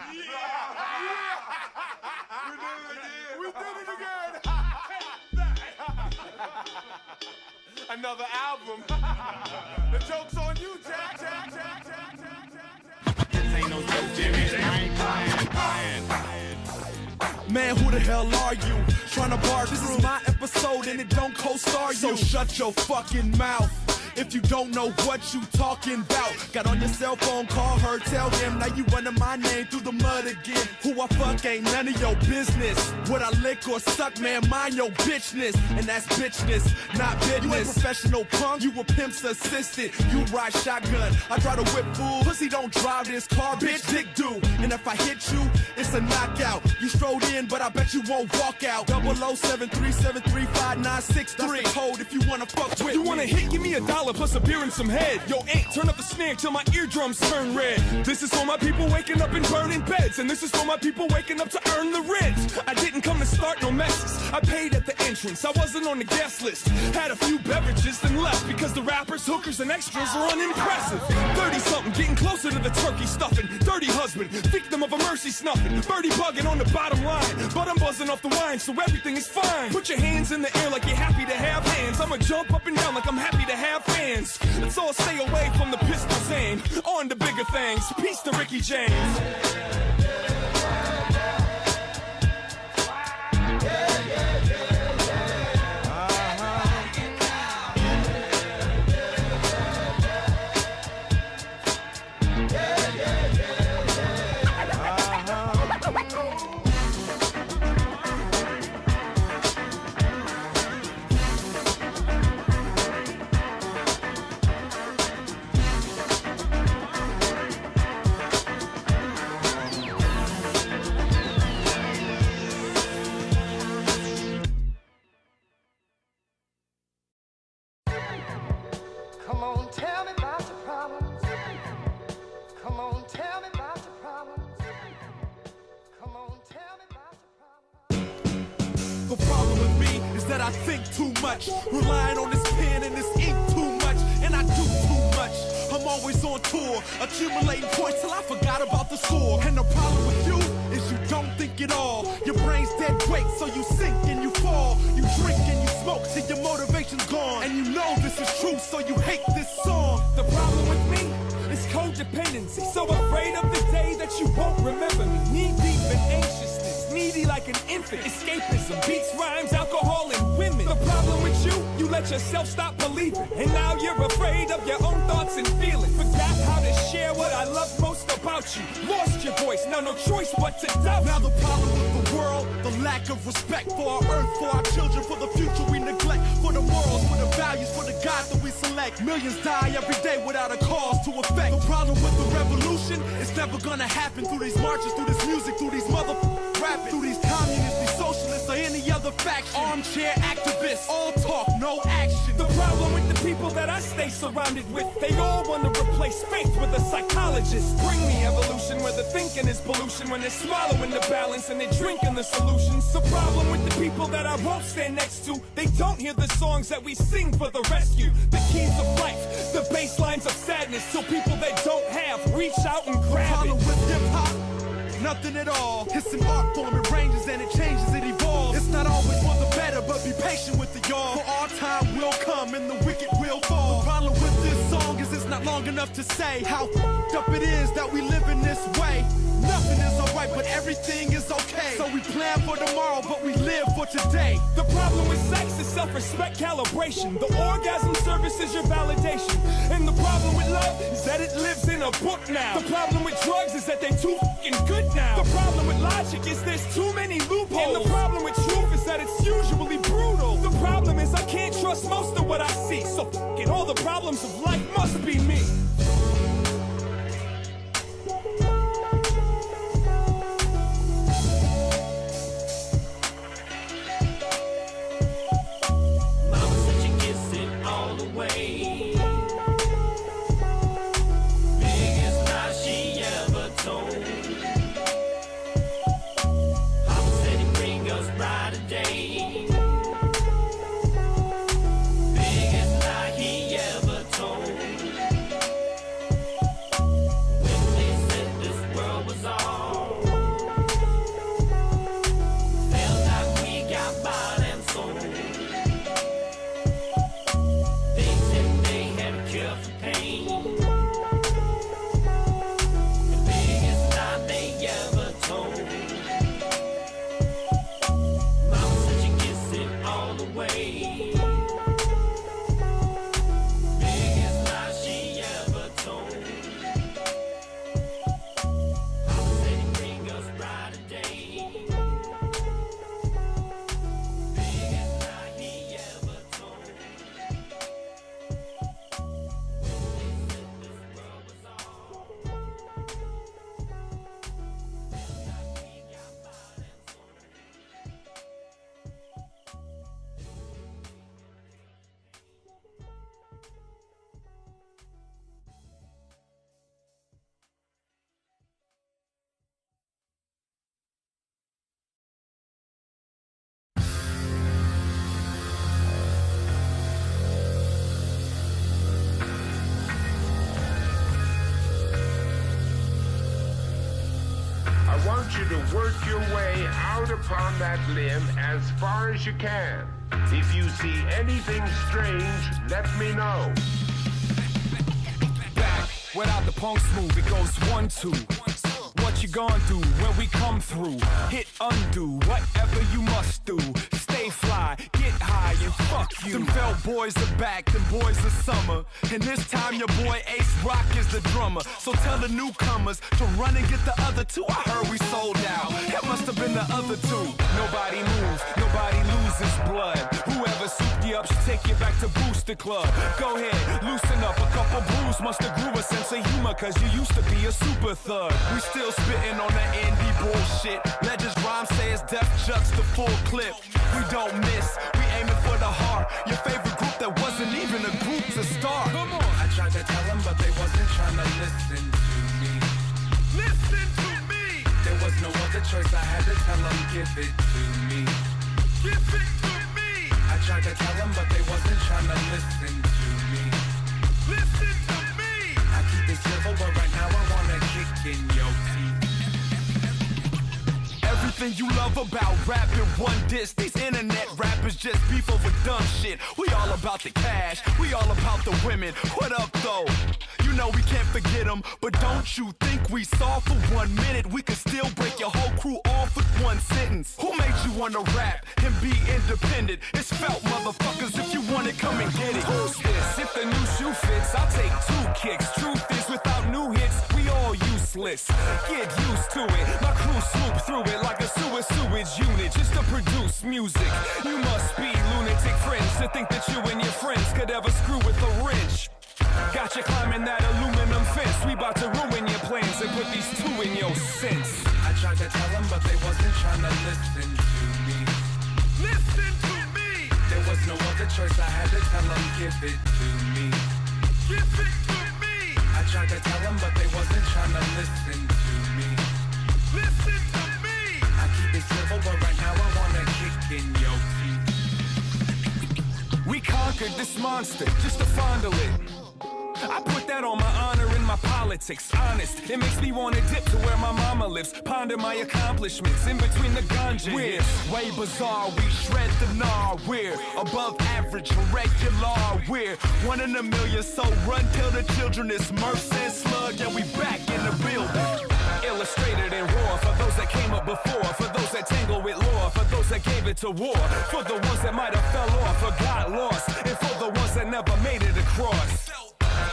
We did it again. Another album. The joke's on you, Jack. This ain't no joke, Jimmy. Man, who the hell are you? Trying to bar this is my episode and it don't co-star you. So shut your fucking mouth if you don't know what you talking about. Got on your cell phone, call her, tell him. Now you running my name through the mud again. Who I fuck ain't none of your business. What I lick or suck, man, mind your bitchness. And that's bitchness, not business. You ain't professional punk, you a pimp's assistant. You ride shotgun, I drive the whip, fool. Pussy don't drive this car, bitch, dick do. And if I hit you, it's a knockout. You strode in, but I bet you won't walk out. 007373593. That's the code if you wanna fuck with You me. wanna hit? Give me $1 plus a beer and some head. Yo, ain't turn up the snare till my eardrums turn red. This is for my people waking up and burning beds. And this is for my people waking up to earn the rent. I didn't come to start no messes. I paid at the entrance. I wasn't on the guest list. Had a few beverages then left because the rappers, hookers, and extras are unimpressive. 30-something getting closer to the turkey stuffing. Dirty husband, victim of a mercy snuffing. Birdie bugging on the bottom line. But I'm buzzing off the wine, so everything is fine. Put your hands in the air like you're happy to have hands. I'ma jump up and down like I'm happy to have fans. Let's all stay away from the pistol's aim. On to bigger things. Peace to Ricky James. Come on, tell me about your problems. Come on, tell me about your problems. Come on, tell me about your problems. The problem with me is that I think too much, relying on this pen and this ink too much, and I do too much. I'm always on tour, accumulating points till I forgot about the score. And the problem with you is you don't think at all. Your brain's dead weight, so you sink and you fall. You drink and you smoke till your motivation's gone. And you know this is true, so you hate this song. The problem with me is codependency. So afraid of the day that you won't remember me. Knee deep in anxiousness, needy like an infant. Escapism, beats, rhymes, alcohol, and women. The problem with you, you let yourself stop believing. And now you're afraid of your own thoughts and feelings. Forgot how to share what I love most about you. Lost your voice, now no choice but to doubt. Now the problem with the world, the lack of respect for our earth, for our children, for the future we neglect, for the morals, for the values, for the God that we select. Millions die every day without a cause to affect. The problem with the revolution is never gonna happen through these marches, through this music, through these rapping, through these communists, these socialists, or any other faction. Armchair activists, all talk, no action. The problem with the people that I stay surrounded with, they all want to replace faith with a psychologist. Bring me evolution where the thinking is pollution, when they're swallowing the balance and they're drinking the solutions. The problem with the people that I won't stand next to, they don't hear the songs that we sing for the rescue. The keys of life, the bass lines of sadness, so people that don't have reach out and grab it. Problem with hip-hop, nothing at all. It's an art form, it ranges and it changes, it evolves. It's not always for the better, but be patient with the y'all. For our time will come and the wicked will fall. The problem with this song is it's not long enough to say how f***ed up it is that we live in this way. Nothing is alright, but everything is okay. So we plan for tomorrow, but we live for today. The problem with sex is self-respect calibration. The orgasm service is your validation. And the problem with love is that it lives in a book now. The problem with drugs is that they're too fucking good now. The problem with logic is there's too many loopholes. And the problem with truth is that it's usually brutal. The problem is I can't trust most of what I see. So f*** it, all the problems of life must be me. want you to work your way out upon that limb as far as you can. If you see anything strange, let me know. Back without the punks move, it goes 1-2. What you gonna do when we come through? Hit undo, whatever you must do. Stay fly, get high and fuck you. Them felt boys are back, them boys are summer. And this time your boy Ace Rock is the drummer. So tell the newcomers to run and get the other two. I heard we sold out, it must have been the other two. Nobody moves, nobody loses blood. Whoever souped you up should take you back to Booster Club. Go ahead, loosen up, a couple brews must have grew a sense of humor. Cause you used to be a super thug. We still spitting on the indie bullshit. Legends rhyme say it's Def Jux the full clip. We don't miss, we aiming for the heart. Your favorite group that wasn't even a group to start. Come on. I tried to tell them, but they wasn't trying to listen to me. Listen to me. There was no other choice, I had to tell them, give it to me. Give it to me. I tried to tell them, but they wasn't trying to listen to me. Listen to me. I keep it civil, but right now I wanna kick in your teeth. Everything you love about rapping one diss. These internet rappers just beef over dumb shit. We all about the cash, we all about the women. What up though? You know we can't forget them, but don't you think we saw for 1 minute we could still break your whole crew off with one sentence? Who made you wanna rap and be independent? It's felt, motherfuckers, if you want it, come and get it. Who's this? If the new shoe fits, I'll take 2 kicks. Truth is, without new hits, we all useless. Get used to it, my crew swoop through it like a sewage unit just to produce music. You must be lunatic friends to think that you and your friends could ever screw with a wrench. Got you climbing that aluminum fence. We about to ruin your plans and put these 2 in your sense. I tried to tell them, but they wasn't trying to listen to me. Listen to me. There was no other choice, I had to tell them, give it to me. Give it to me. I tried to tell them, but they wasn't trying to listen to me. Listen to me. I keep it civil, but right now I wanna kick in your teeth. We conquered this monster just to fondle it. I put that on my honor in my politics. Honest, it makes me wanna dip to where my mama lives. Ponder my accomplishments in between the ganja. We're way bizarre, we shred the gnar. We're above average, regular. We're 1 in a million, so run till the children is Merce and Slug. And we back in the building. Illustrated in raw for those that came up before, for those that tangle with law, for those that gave it to war, for the ones that might have fell off or got lost, and for the ones that never made it across.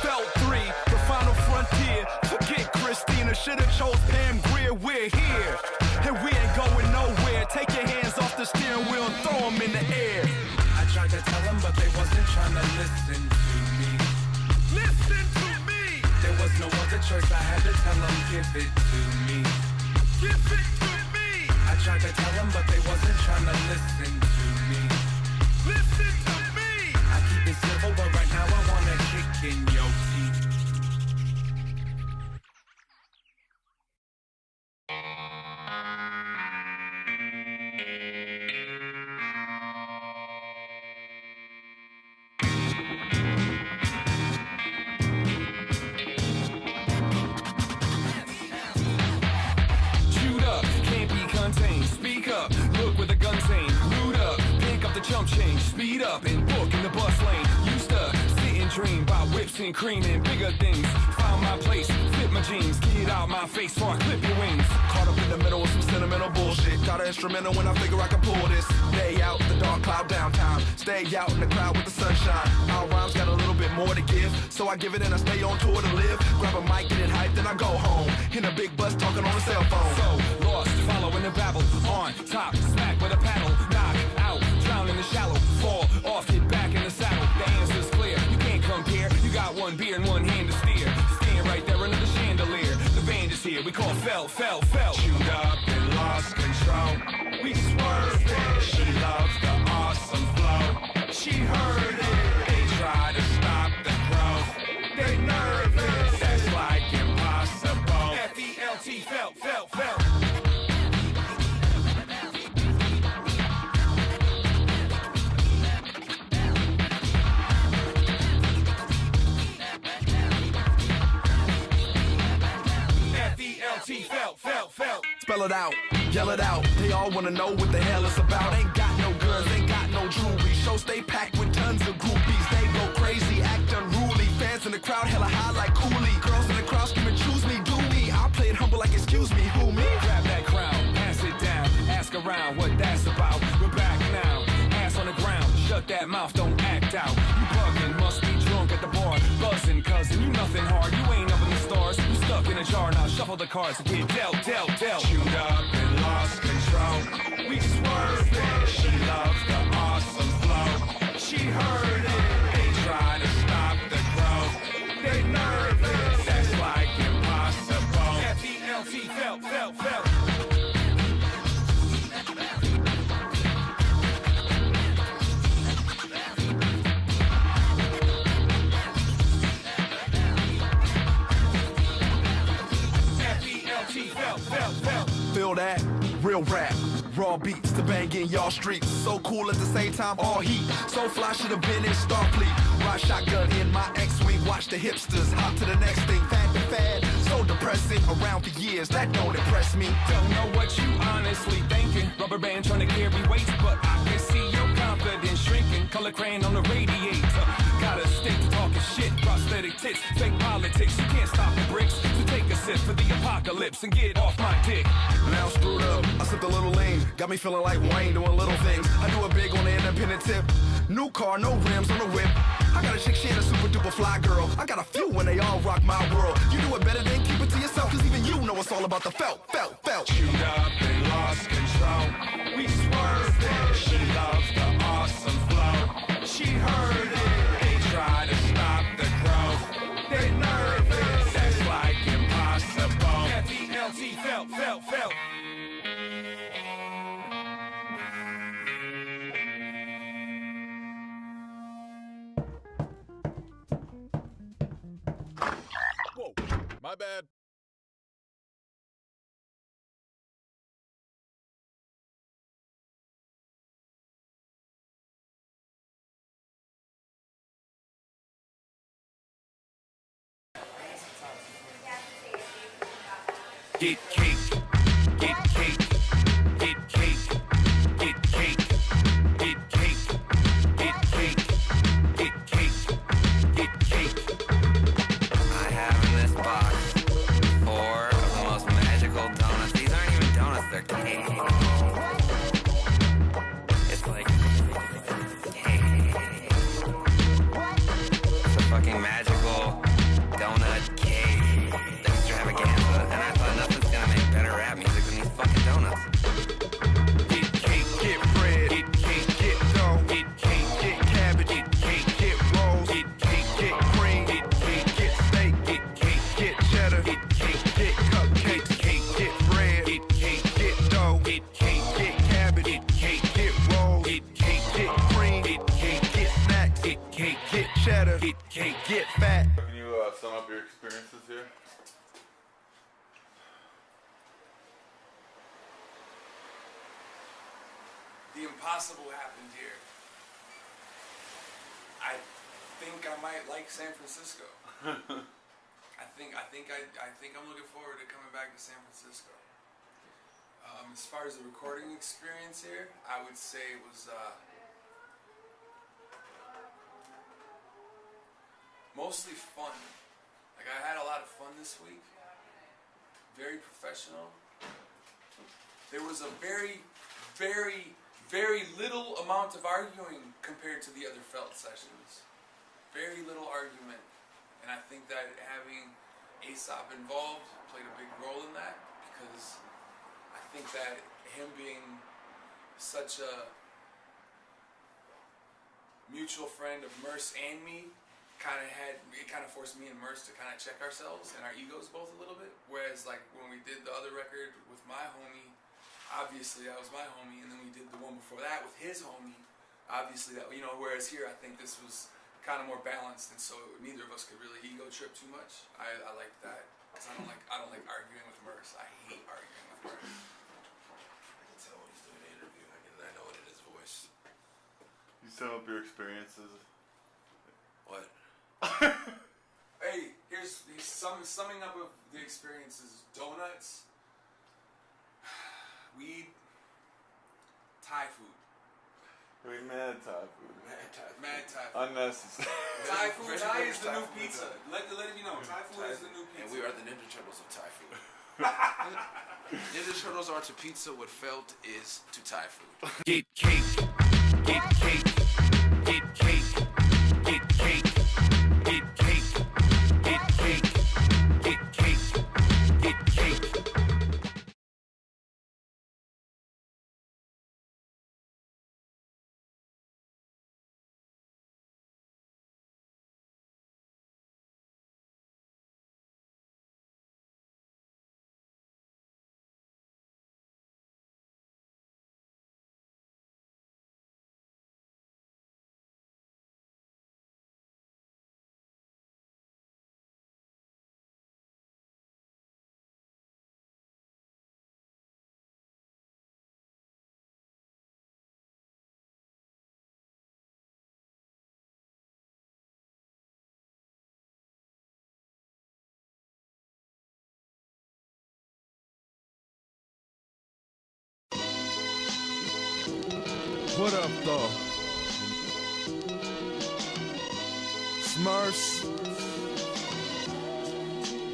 Felt 3, the final frontier. Forget Christina, should've chose Pam Grier. We're here, and we ain't going nowhere. Take your hands off the steering wheel and throw them in the air. I tried to tell them, but they wasn't trying to listen to me. Listen to me. There was no other choice, I had to tell them, give it to me. Give it to me. I tried to tell them, but they wasn't trying to listen to me. Listen to me. I keep it civil, but right now I wanna kick in your teeth. Shoot up, can't be contained. Speak up, look where the gun's aimed. Loot up, pick up the chump change. Speed up and book in the bus lane. Used to sit and dream about whips and cream and bigger things. Found my place, fit my jeans. Get out my face before I clip your wings. Caught up in the middle of some sentimental bullshit. Got an instrumental when I figure I can pull this. Day out, the dark cloud downtown. Stay out in the crowd with the sunshine. Our rhymes got a little bit more to give, so I give it and I stay on tour to live. Grab a mic, get it hyped, then I go home. In a big bus talking on the cell phone. So lost, following the babble. On top, smack with a paddle. Knock out, drown in the shallow. Fall off, get back in the saddle. The answer's clear, you can't compare. You got 1 beer and 1 hand to steer. Stand right there under the chandelier. The band is here, we call fell. Chewed up and lost control. We swerved it. She loves the awesome flow. She heard it. They try to stop the growth. They nervous. That's like impossible. F-E-L-T, felt. F-E-L-T, felt. Spell it out, yell it out. They all wanna know what the hell it's about. Ain't got no guns, ain't got no jewelry. Shows stay packed with tons of groupies. They go crazy, act unruly. Fans in the crowd hella high like coolie. Girls in the crowd screaming, choose me, do me. I play it humble like excuse me, who me? Grab that crown, pass it down, ask around what that's about. We're back now, ass on the ground. Shut that mouth, don't act out. You bugging, must be drunk at the bar. Buzzing, cousin, you nothing hard. You ain't up in the stars. You stuck in a jar now. Shuffle the cards and get dealt. Chewed up and lost control. We swerved it. She loves the awesome flow. She heard it. They try to stop the growth. They nervous. That's like impossible. F-E-L-T, felt. Feel that? Real rap, raw beats to bang in y'all streets. So cool at the same time, all heat. So fly, should've been in Starfleet. Ride shotgun in my X-Wing. Watch the hipsters hop to the next thing. Fad to fad, so depressing. Around for years, that don't impress me. Don't know what you honestly thinking. Rubber band trying to carry weights, but I can see your confidence shrinking. Color crayon on the radiator. Gotta stick to talking shit. Prosthetic tits, fake politics. You can't stop the bricks. So take a sip for the apocalypse and get off my dick. Now screwed up, I sipped a little lean. Got me feeling like Wayne doing little things. I do it big on the independent tip. New car, no rims on the whip. I got a chick, she ain't a super duper fly girl. I got a few when they all rock my world. You do it better than keep it to yourself, cause even you know it's all about the felt. Chewed up and lost control. We swerved it. She loves the awesome flow. She heard it. They try to stop the growth. They nervous. That's like impossible. F-E-L-T, felt. Whoa, my bad. Get cake, get cake, get cake, get cake, get cake, get cake, get cake, get cake. I have in this box 4 of the most magical donuts. These aren't even donuts, they're cake. It's like cake. It's a fucking magical donut cake. Extravaganza. And I thought nothing's gonna make better rap music than these fucking donuts. Get cake, get bread, get cake, get dough, get cake, get cabbage, get cake, get rolls, get cake, get cream, get cake, get steak, get cake, get cheddar, get cake, get cupcakes, cake, get bread, get cake, get dough, get cake, get cabbage, get cake, get rolls, get cake, get cream, get cake, get snacks, get cake, get cheddar, get cake, get fat. Can you sum up your experiences here? The impossible happened here. I think I might like San Francisco. I think I'm looking forward to coming back to San Francisco. As far as the recording experience here, I would say it was mostly fun. Like, I had a lot of fun this week. Very professional. There was a very little amount of arguing compared to the other felt sessions. Very little argument. And I think that having Aesop involved played a big role in that, because I think that him being such a mutual friend of Merce and me kind of forced me and Merce to kind of check ourselves and our egos both a little bit. Whereas, like, when we did the other record with my homie, obviously that was my homie, and then we did the one before that with his homie. Obviously that, whereas here I think this was kind of more balanced, and so neither of us could really ego trip too much. I like that, because I don't like arguing with Merce. I hate arguing with Merce. I can tell when he's doing an interview. I know it in his voice. You sum up your experiences. What? Hey, here's summing up of the experiences. Donuts. Thai food. We mad Thai food. Mad Thai food. Unnecessary. Thai food. Thai is the Thai new food. pizza. Let me know. Thai food is the new pizza. And we are the Ninja Turtles of Thai food. Ninja Turtles are to pizza what felt is to Thai food. Get cake, get cake, get cake, get cake, get cake, get cake, get cake, get cake. What up, though? Smurfs,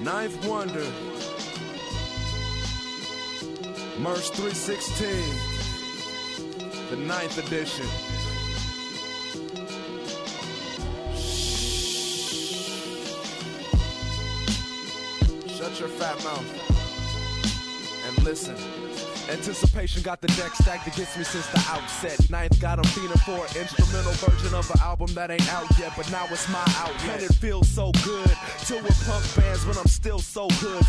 Ninth Wonder, Merch 316, the 9th edition. Shut your fat mouth and listen. Anticipation got the deck stacked against me since the outset. Ninth got him feeding for an instrumental version of an album that ain't out yet, but now it's my outlet. And it feels so good, till with punk bands when I'm still so good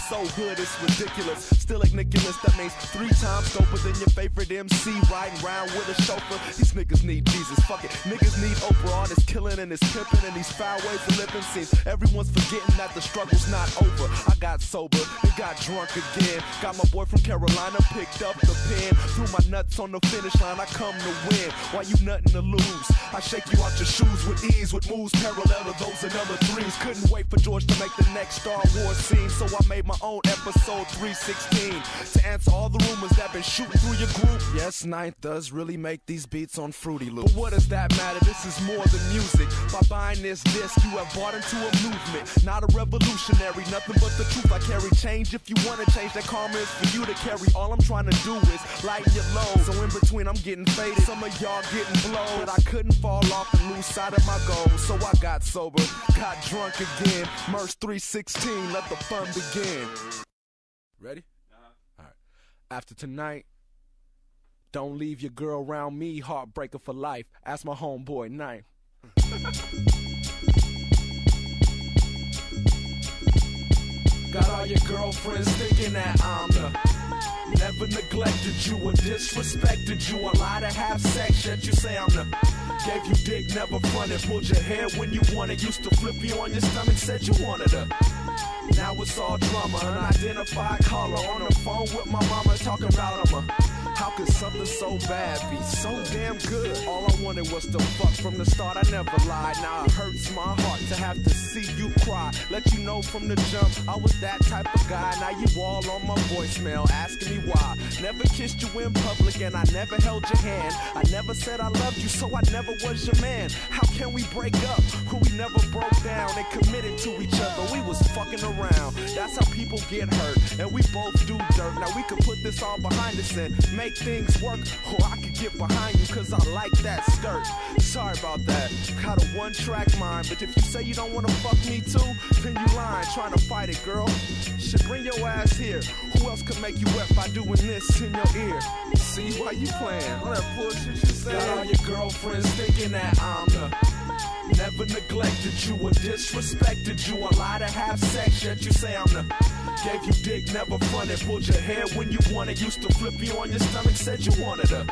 it's ridiculous. Still like Nicholas, that means 3 times doper than your favorite MC riding around with a chauffeur. These niggas need Jesus, fuck it. Niggas need Oprah, all this killing and this pimping and these foul ways of living. Seems everyone's forgetting that the struggle's not over. I got sober and got drunk again. Got my boy from Carolina picked up the pen, threw my nuts on the finish line, I come to win. Why you nothing to lose? I shake you out your shoes with ease, with moves parallel to those in other threes. Couldn't wait for George to make the next Star Wars scene, so I made my own episode 316 to answer all the rumors that been shooting through your group. Yes, Ninth does really make these beats on Fruity Loops, but what does that matter? This is more than music. By buying this disc, you have bought into a movement, not a revolutionary, nothing but the truth I carry. Change if you want to change, that karma is for you to carry. All I'm trying to do is lighten your load, so in between I'm getting faded, some of y'all getting blowed, but I couldn't fall off and lose sight of my goal, so I got sober, got drunk again. Merch 316, let the fun begin. Ready? Alright. After tonight, don't leave your girl around me, heartbreaker for life. Ask my homeboy Ninth. Got all your girlfriends thinking that I'm the never neglected you or disrespected you. A lot of have sex, yet you say I'm the gave you dick, never fronted, pulled your hair when you wanted, used to flip you on your stomach, said you wanted her. Now it's all drama, unidentified caller on the phone with my mama talking about him. How could something so bad be so damn good? All I wanted was to fuck from the start, I never lied. Now it hurts my heart to have to see you cry. Let you know from the jump, I was that type of guy. Now you all on my voicemail asking me why. Never kissed you in public and I never held your hand. I never said I loved you, so I never was your man. How can we break up when we never broke down and committed to each other? We was fucking around. That's how people get hurt, and we both do dirt. Now we can put this all behind us and make things work, or I could get behind you cause I like that skirt. Sorry about that, got a one-track mind, but if you say you don't wanna fuck me too, then you lying, trying to fight it, girl. Shit, bring your ass here. Who else could make you wet by doing this in your ear? See why you playing? All that bullshit you say. Got all your girlfriends thinking that I'm the never neglected you or disrespected you. A lot of have sex, yet you say I'm the gave you dick, never fronted, pulled your hair when you wanted, used to flip you on your stomach, said you wanted her.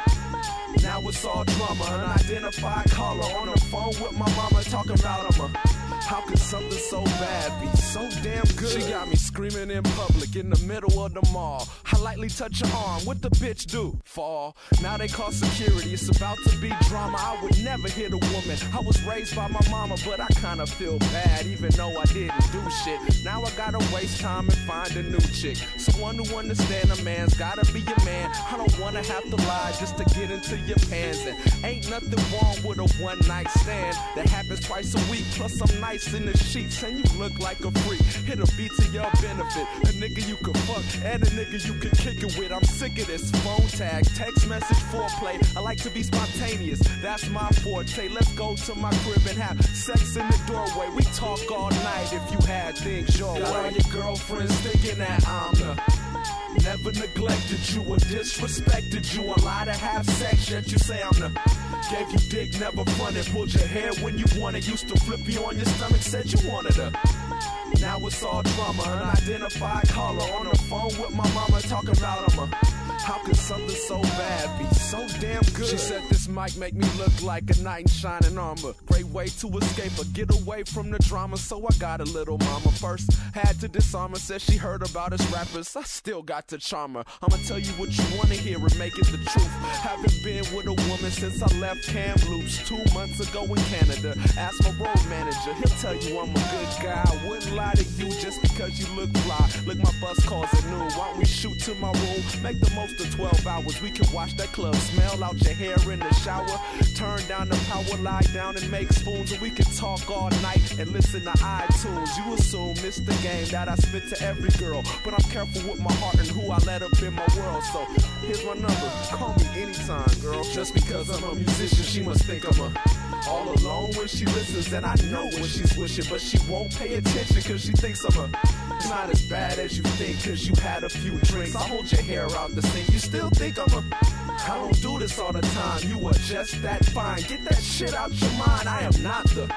Now it's all drama, unidentified caller on the phone with my mama talking about him. How could something so bad be so damn good? She got me screaming in public in the middle of the mall. I lightly touch her arm, what the bitch do? Fall. Now they call security, it's about to be drama. I would never hit a woman. I was raised by my mama, but I kinda feel bad, even though I didn't do shit. Now I gotta waste time and find a new chick. Someone who understand a man's gotta be a man. I don't wanna have to lie just to get into your pants. And ain't nothing wrong with a one night stand that happens twice a week. Plus I'm nice in the sheets and you look like a freak. Hit a beat to your benefit, a nigga you can fuck and a nigga you can kick it with. I'm sick of this phone tag, text message, foreplay. I like to be spontaneous, that's my forte. Let's go to my crib and have sex in the doorway. We talk all night if you had things your way. Got all your girlfriends thinking that I'm the never neglected you or disrespected you. A lot of have sex, yet you say I'm the gave you dick, never fronted. Pulled your hair when you wanted. Used to flip you on your stomach, said you wanted her. Now it's all drama, unidentified caller on the phone with my mama talking about I'm a. How could something so bad be so damn good? She said this mic make me look like a knight in shining armor. Great way to escape or get away from the drama. So I got a little mama first. Had to disarm her, said she heard about us rappers. I still got to charm her. I'ma tell you what you wanna hear and make it the truth. Haven't been with a woman since I left Kamloops 2 months ago in Canada. Ask my road manager, he'll tell you I'm a good guy. I wouldn't lie to you just because you look fly. Look, my bus calls at noon. Why don't we shoot to my room? Make the most of 12 hours. We can watch that club, smell out your hair in the shower. Turn down the power, lie down and make spoons. And we can talk all night and listen to iTunes. You assume it's the game that I spit to every girl, but I'm careful with my heart and who I let up in my world. So here's my number, call me anytime, girl. Just because I'm a musician, she must think I'm a all alone when she listens. And I know when she's wishing, but she won't pay attention cause she thinks I'm a. It's not as bad as you think cause you had a few drinks. I hold your hair out the sink, you still think I'm a. I don't do this all the time, you are just that fine. Get that shit out your mind, I am not the.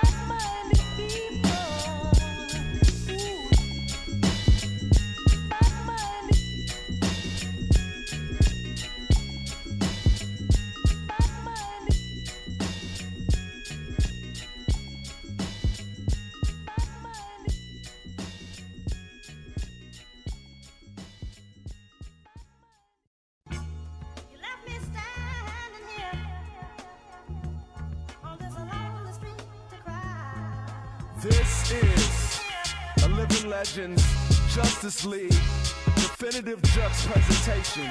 This is a Living Legends Justice League definitive Jux presentation.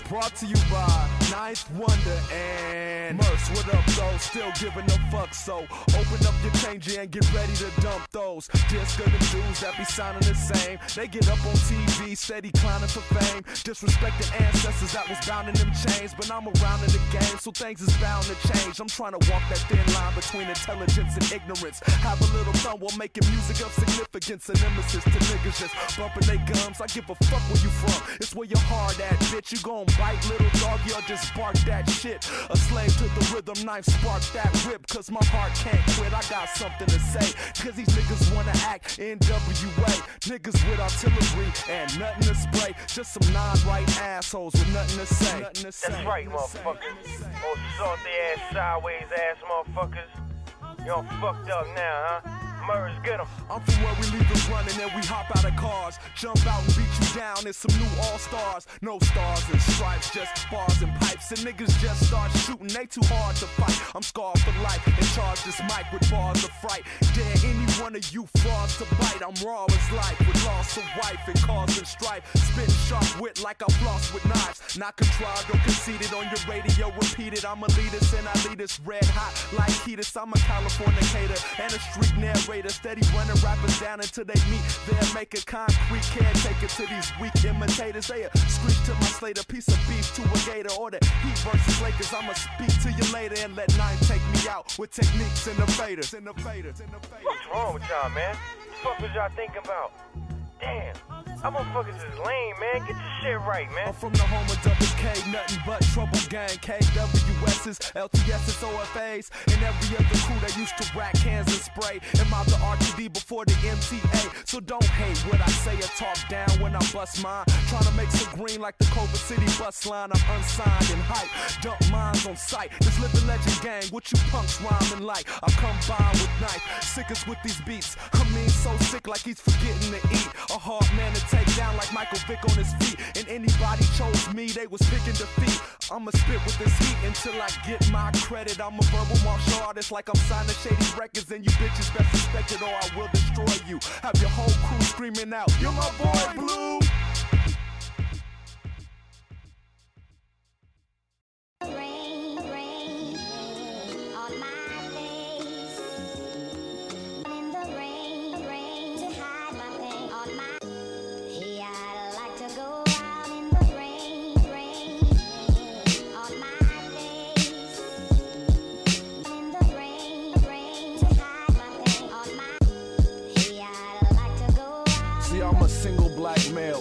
Brought to you by Ninth Wonder and Merce. What up, though? Still giving a fuck, so open up your change and get ready to dump those. Just of the dudes that be sounding the same. They get up on TV, steady climbing for fame. Disrespecting ancestors that was bound in them chains. But I'm around in the game, so things is bound to change. I'm trying to walk that thin line between intelligence and ignorance. Have a little fun while making music of significance. And nemesis to niggas just bumping they gums. I give a fuck where you from. It's where your heart at, bitch. You gon' bite, little doggy, or just bark that shit. A slave to the rhythm, knife spark that whip. Cause my heart can't quit, I got something to say. Cause these niggas wanna act NWA. Niggas with artillery and nothing to spray. Just some non-right assholes with nothing to say. That's right, motherfuckers. Old salty ass, sideways ass motherfuckers. Y'all fucked up now, huh? Murders, get 'em. I'm from where we leave them running and we hop out of cars. Jump out and beat you down in some new all-stars. No stars and stripes, just bars and pipes. And niggas just start shooting, they too hard to fight. I'm scarred for life and charge this mic with bars of fright. Dare any one of you frauds to bite. I'm raw as life with loss of wife and causing strife. Spitting sharp wit like I floss with knives. Not contrived or conceited on your radio, repeated. I'm a elitist and I lead us red hot like Ketis. I'm a Californicator and a street narrator. Steady running rappers down until they meet their maker. Concrete caretaker to these weak imitators. They screech to my slate, a piece of beef to a gator. Or the Heat versus Lakers. I'ma speak to you later and let Nine take me out with techniques in the faders. What's wrong with y'all, man? What the fuck was y'all thinking about? Damn. Y'all motherfuckers is lame, man. Get your shit right, man. I'm from the home of Double K, nothing but trouble gang. KWS's, LTS's, OFA's, and every other crew that used to rack cans and spray. And mouth the RTD before the MTA. So don't hate what I say or talk down when I bust mine. Trying to make some green like the Culver City bus line. I'm unsigned and hype, dump mines on sight. This living legend gang, what you punks rhyming like? I come by with knife, sickest with these beats. I mean so sick like he's forgetting to eat. A hard man to take down like Michael Vick on his feet. And anybody chose me, they was picking defeat. I'ma spit with this heat until I get my credit. I'm a verbal martial artist like I'm signing shady records. And you bitches best respect it or I will destroy you. Have your whole crew screaming out, you're my boy Blue.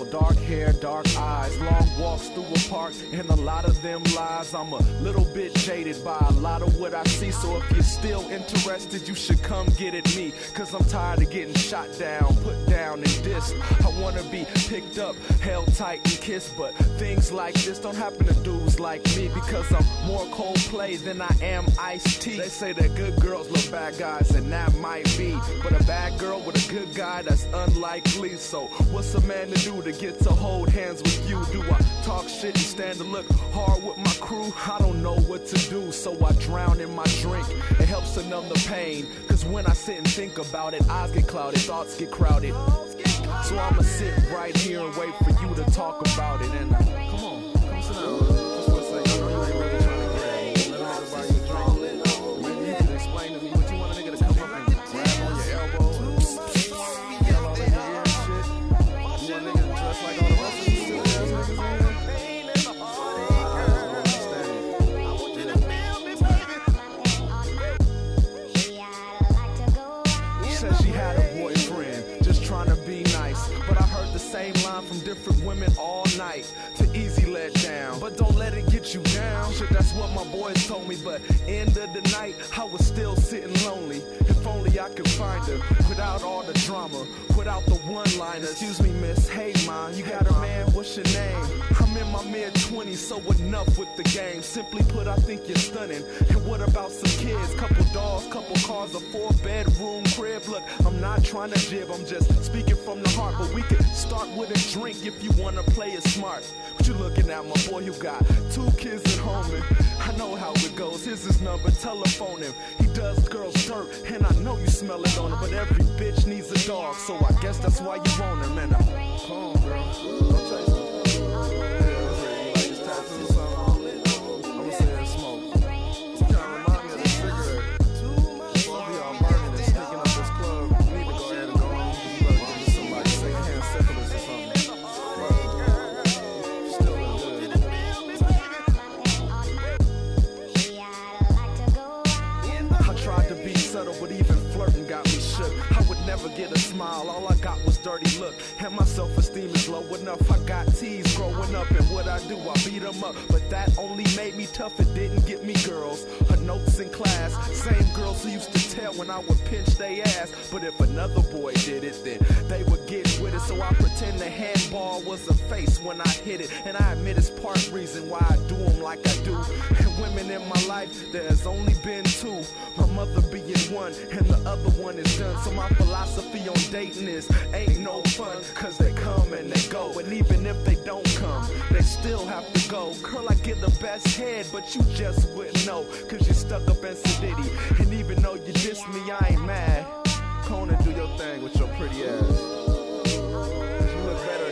Dark hair, dark eyes, long walks through a park, and a lot of them lies. I'm a little bit jaded by a lot of what I see, so if you're still interested, you should come get at me, cause I'm tired of getting shot down, put down and dissed. I wanna be picked up, held tight and kissed, but things like this don't happen to dudes like me, because I'm more Coldplay than I am Ice-T. They say that good girls love bad guys, and that might be, but a bad girl with a good guy, that's unlikely. So what's a man to do to get to hold hands with you? Do I talk shit and stand to look hard with my crew? I don't know what to do, so I drown in my drink. It helps to numb the pain, cause when I sit and think about it, eyes get clouded, thoughts get crowded. So I'ma sit right here and wait for you to talk about it. And come on, come sit down. Just for a second, I know you ain't really trying to get it. Let everybody get drunk. Maybe you can explain to me what you want a nigga to come up and grab on your elbow and yell all in your ear and shit. You want a nigga to dress like all the rest of you silly ass niggas in here? From different women all night to easy let down, but don't let it get you down. Shit, that's what my boys told me, but end of the night I was still sitting lonely. If only I could find her without all the drama, without the one-liners. Excuse me, miss, hey ma, you got a man, what's your name? I'm in my mid-20s, so enough with the game. Simply put, I think you're stunning. And what about some kids? Couple dogs, couple cars, a 4-bedroom crib. Look, I'm not trying to jib, I'm just speaking from the heart, but we could start with a drink if you wanna play it smart. What you looking at, my boy? You got 2 kids at home, and I know how it goes. Here's his number, telephone him. He does girls dirt, and I know you smell it on him, but every bitch needs a dog, so I guess that's why you want him. And come on, girl, don't chase him. You like his tattoo or something? I'ma say that smoke. You kinda remind me of the cigarette. Both of y'all burning and sneaking up this club. You need to go ahead and go on, because you better give me somebody secondhand syphilis or something. But even flirting got me shook. I would never get a smile, all I got was dirty look. And my self-esteem is low enough. I got teased growing up, and what I do, I beat them up. But that only made me tough, it didn't get me girls. Her notes in class, same girls who used to tell when I would pinch they ass. But if another boy did it, then they would get with it. So I pretend the handball was a face when I hit it. And I admit it's part reason why I do them like I do. And women in my life, there's only been 2. My mother being one, and the other one is done. So my philosophy on dating is ain't no fun, cause they come and they go. And even if they don't come, they still have to go. Girl, I get the best head, but you just wouldn't know, cause you're stuck up in Sedity. And even though you diss me, I ain't mad. Go on and do your thing with your pretty ass. You look better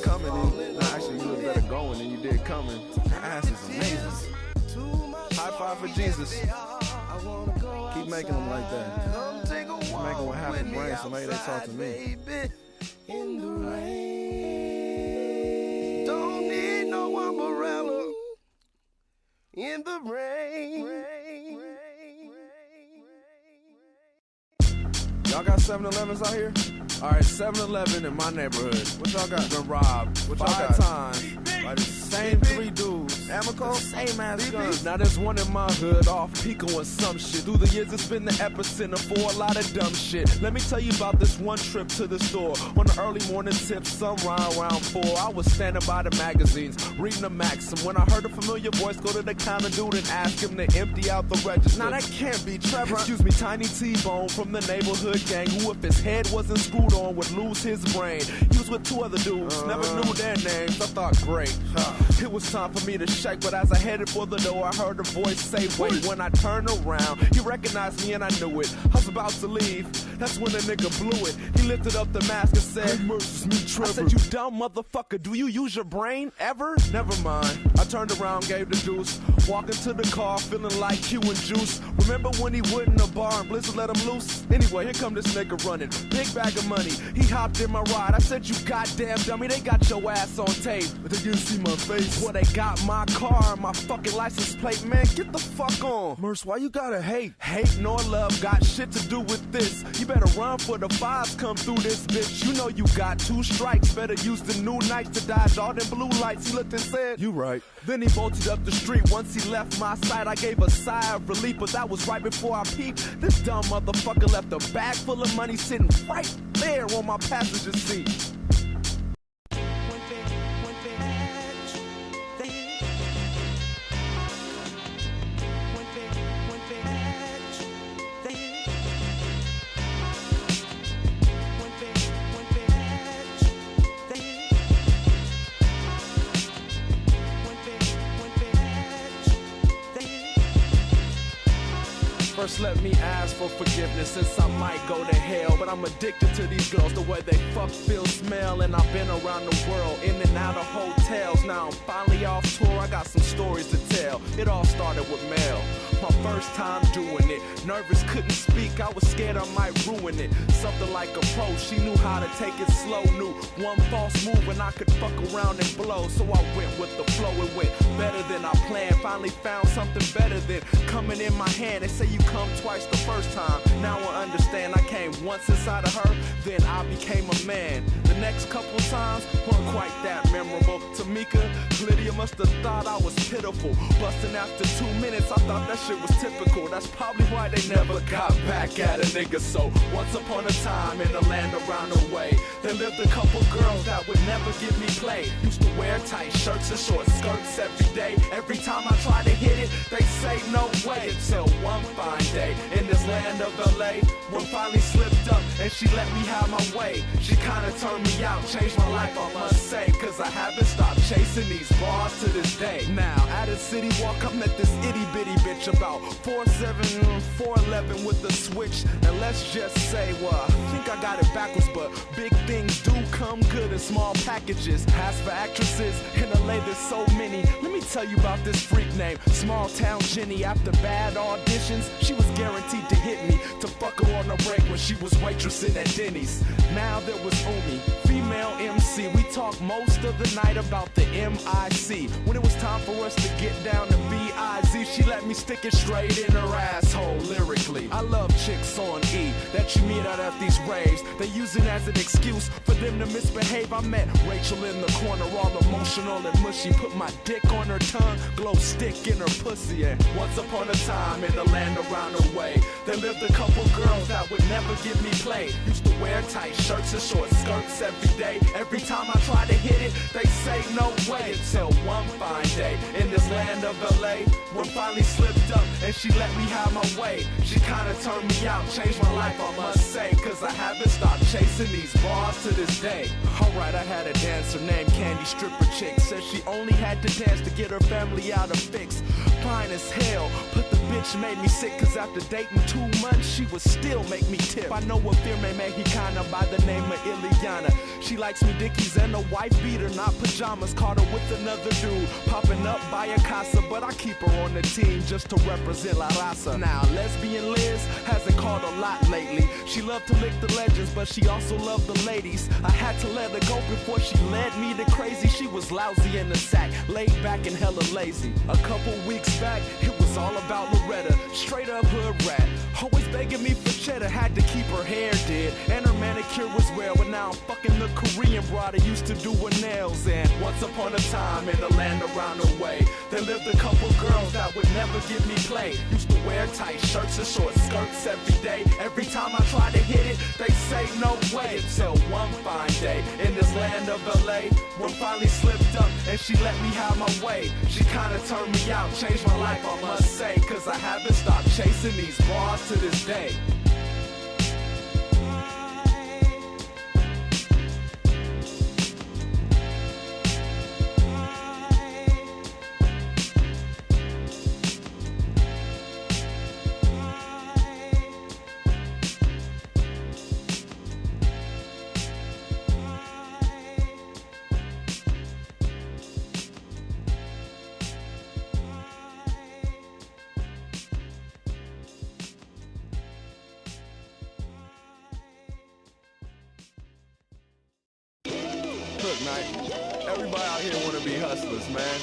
coming in. No, actually, you look better going than you did coming. Your ass is amazing. High five for Jesus. Keep making them like that. Keep making them with half a brain, so maybe they talk to me. In the rain, don't need no umbrella. In the rain. Y'all got 7-Elevens out here? Alright, 7-Eleven in my neighborhood. What y'all got? Been robbed 5 times by the same 3 dudes. Amico, same ass guns. Now there's one in my hood off Pico and some shit. Through the years it's been the epicenter for a lot of dumb shit. Let me tell you about this one trip to the store. On the early morning tip, sunrise around 4. I was standing by the magazines, reading the Maxim. When I heard a familiar voice, go to the counter dude and ask him to empty out the register. Now that can't be Trevor. Excuse me, Tiny T-Bone from the neighborhood gang, who if his head wasn't screwed on would lose his brain. He was with 2 other dudes, never knew their names. I thought, great. It was time for me to shake, but as I headed for the door, I heard a voice say, wait. When I turned around, he recognized me and I knew it. I was about to leave, that's when the nigga blew it. He lifted up the mask and said, hey, Merce, me, Trevor. I said, you dumb motherfucker, do you use your brain ever? Never mind. I turned around, gave the deuce, walking to the car, feeling like Q and Juice. Remember when he went in the bar and Blizzard let him loose? Anyway, here come this nigga running, big bag of money. He hopped in my ride, I said, you goddamn dummy, they got your ass on tape, but they didn't see my face. Well, they got my car and my fucking license plate, man, get the fuck on. Merce, why you gotta hate? Hate nor love got shit to do with this. You better run for the 5s come through this bitch. You know you got 2 strikes, better use the new nights to dodge all them blue lights. He looked and said, you right. Then he bolted up the street. Once he left my sight, I gave a sigh of relief, but that was right before I peeped. This dumb motherfucker left a bag full of money sitting right there on my passenger seat. First let me ask for forgiveness, since I might go to hell. But I'm addicted to these girls, the way they fuck, feel, smell. And I've been around the world, in and out of hotels. Now I'm finally off tour, I got some stories to tell. It all started with Mel, my first time doing it. Nervous, couldn't speak, I was scared I might ruin it. Something like a pro, she knew how to take it slow. Knew one false move and I could fuck around and blow. So I went with the flow, it went better than I planned. Finally found something better than coming in my hand. They say you come twice the first time, now I understand. I came once inside of her, then I became a man. The next couple times weren't quite that memorable. Tamika, Lydia must have thought I was pitiful. Busting after 2 minutes, I thought that shit was typical. That's probably why they never got back at a nigga. So once upon a time in the land around the way, there lived a couple girls that would never give me play. Used to wear tight shirts and short skirts every day. Every time I try to hit it, they say no way. Until one fine day in this land of LA, one finally slipped up and she let me have my way. She kinda turned me out, changed my life I must say, cause I haven't stopped chasing these bars to this day. Now at a city walk I met this itty bitty bitch, about 4'7", 4'11" with the switch. And let's just say, well, I think I got it backwards, but big things do come good in small packages. As for actresses in LA, there's so many. Let me tell you about this freak named Small Town Jenny. After bad auditions, she was guaranteed to hit me, to fuck her on the break when she was waitressing at Denny's. Now there was Umi, female MC. We talked most of the night about the MIC. When it was time for us to get down to B.I.Z., she let me stick it straight in her asshole lyrically. I love chicks on E that you meet out at these raves. They use it as an excuse for them to misbehave. I met Rachel in the corner, all emotional and mushy. Put my dick on her tongue, glow stick in her pussy. And once upon a time in the land around the way, there lived a couple girls that would never give me play. Used to wear tight shirts and short skirts every day. Every time I try to hit it, they say no way. Until one fine day in this land of LA, one finally slipped up and she let me have my way. She kinda turned me out, changed my life I must say, cause I haven't stopped chasing these bars to this day. Alright, I had a dancer named Candy, stripper chick. Said she only had to dance to get her family out of fix. Fine as hell, but the bitch made me sick, cause after dating 2 months, she would still make me tip. I know a firme Mexicana by the name of Ileana. She likes me Dickies and a white beater, not pajamas. Caught her with another dude, popping up by a casa, but I keep her on the team just to represent La Raza. Now, lesbian Liz hasn't called a lot lately. She loved to lick the legends, but she also loved the ladies. I had to let her go before she led me to crazy. She was lousy in the sack, laid back and hella lazy. A couple weeks back, it was was all about Loretta, straight up hood rat. Always begging me for cheddar, had to keep her hair did. And her manicure was rare, but now I'm fucking the Korean broad I used to do her nails. And once upon a time in the land around the way, there lived a couple girls that would never give me play. Used to wear tight shirts and short skirts every day. Every time I try to hit it, they say no way. Until one fine day in this land of LA, one finally slipped up and she let me have my way. She kinda turned me out, changed my life I must say, cause I haven't stopped chasing these bars to this day. Look, Knight, everybody out here wanna be hustlers, man.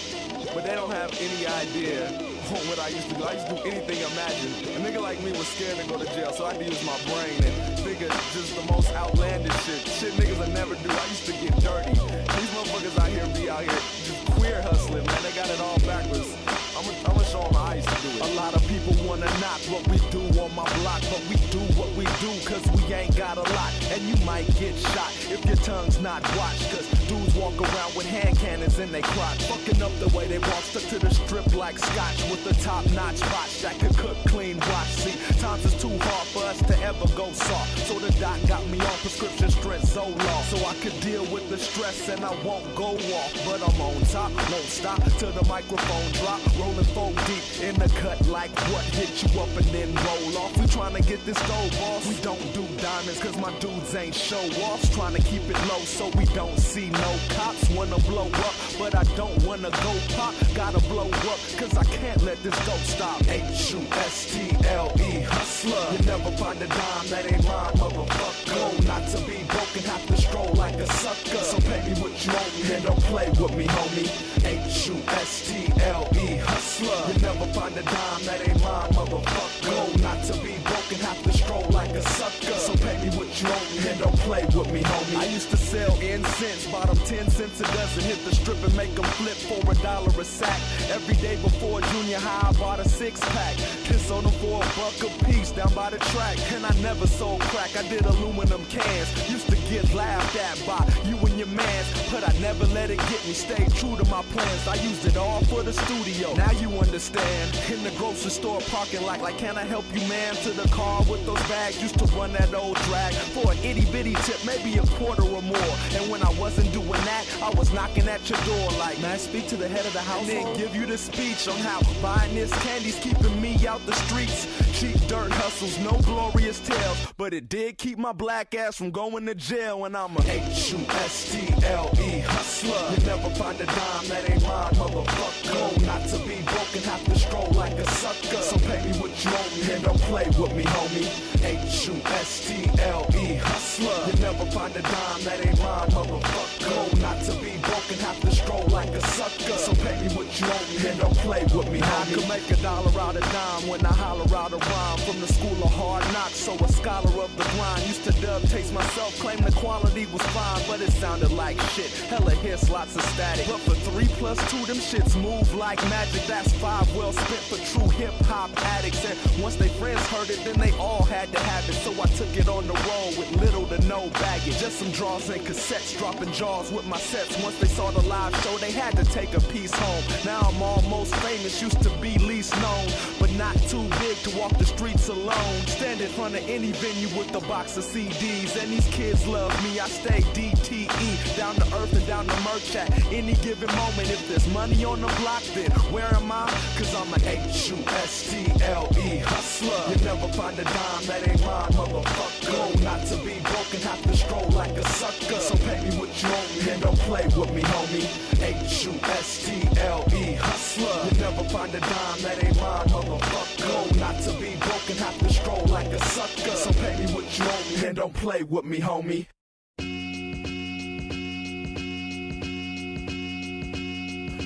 But they don't have any idea on what I used to do. I used to do anything imagined. A nigga like me was scared to go to jail, so I had to use my brain and think of just the most outlandish shit. Shit niggas will never do. I used to get dirty. These motherfuckers out here be out here just queer hustling, man. They got it all backwards. I'ma show them how I used to do it. A lot of people wanna knock what we do on my block, but we do what we do cause we ain't got a lot. And you might get shot if your tongue's not watched, cause dudes walk around with hand cannons in they crotch, fucking up the way they walk, stuck to the strip like scotch with the top-notch watch that could cook clean watch. See, times is too hard for us to ever go soft, so the doc got me on prescription strength Zoloft, so I could deal with the stress and I won't go off. But I'm on top, won't stop till the microphone drop, rolling 4 deep in the cut like what, hit you up and then roll off. We tryna get this dough, boss. We don't do diamonds cause my dudes ain't show-offs, trying to keep it low so we don't see no cops. Wanna blow up, but I don't wanna go pop. Gotta blow up, cause I can't let this go stop. H-U-S-T-L-E, hustler. You never find a dime that ain't mine, motherfucker. Go not to be broken, have to stroll like a sucker. So pay me what you owe me and don't play with me, homie. H-U-S-T-L-E, hustler. You never find a dime that ain't mine, motherfucker. Go not to be broken, have to stroll like a sucker. So pay me what you owe me and don't play with me, homie. I used to sell incense, bought them 10 cents a dozen, hit the strip and make them flip for $1 a sack. Every day before junior high, I bought a 6-pack. Kiss on them for $1 a piece down by the track. And I never sold crack, I did aluminum cans. Used to get laughed at by you and your mans, but I never let it get me. Stayed true to my plans, I used it all for the studio. Now you understand. In the grocery store parking lot, like can I help you, man? To the car with those bags, used to run that old drag for an itty bitty tip, maybe a quarter or more. And when I wasn't doing that, I was knocking at your door like, man, speak to the head of the house and then give you the speech on how buying this candy's keeping me out the streets. Cheap dirt hustles, no glorious tales, but it did keep my black ass from going to jail. And I'm a H-U-S-T-L-E hustler. You never find a dime that ain't mine, motherfucker. Go not to be broken, have to stroll like a sucker. So pay me what you owe me and don't play with me, homie. H-U-S-T-L-E hustler. You never find a dime that ain't mine, motherfucker. Go not to be broken, have to stroll like a sucker. So pay me what you owe me and don't play with me, homie. I could make $1 out of dime when I holler out a rhyme from the school of hard knocks. So a scholar of the grind, used to dub taste myself, claim the quality was fine, but it sounded like shit. Hella hits, lots of static. But for 3 plus 2, them shits move like magic. That's 5 well spent for true hip-hop addicts. And once they friends heard it, then they all had to have it. So I took it on the road with little to no baggage. Just some draws and cassettes, dropping jaws with my sets. Once they saw the live show, they had to take a piece home. Now I'm almost famous, used to be least known, but not too big to walk the streets alone. Stand in front of any venue with a box of CDs, and these kids love me. I stay DTE, down to earth and down to merch at any given moment. If there's money on the block, then where am I? Cause I'm an H-U-S-T-L-E hustler. You never find a dime that ain't mine, motherfucker. Go not to be broken, have to stroll like a sucker. So pay me what you owe me and don't play with me, homie. H-U-S-T-L-E hustler. You never find a dime that ain't mine, motherfucker. Go not to be broken, have to stroll like a sucker. So pay me what you owe me and don't play with me, homie.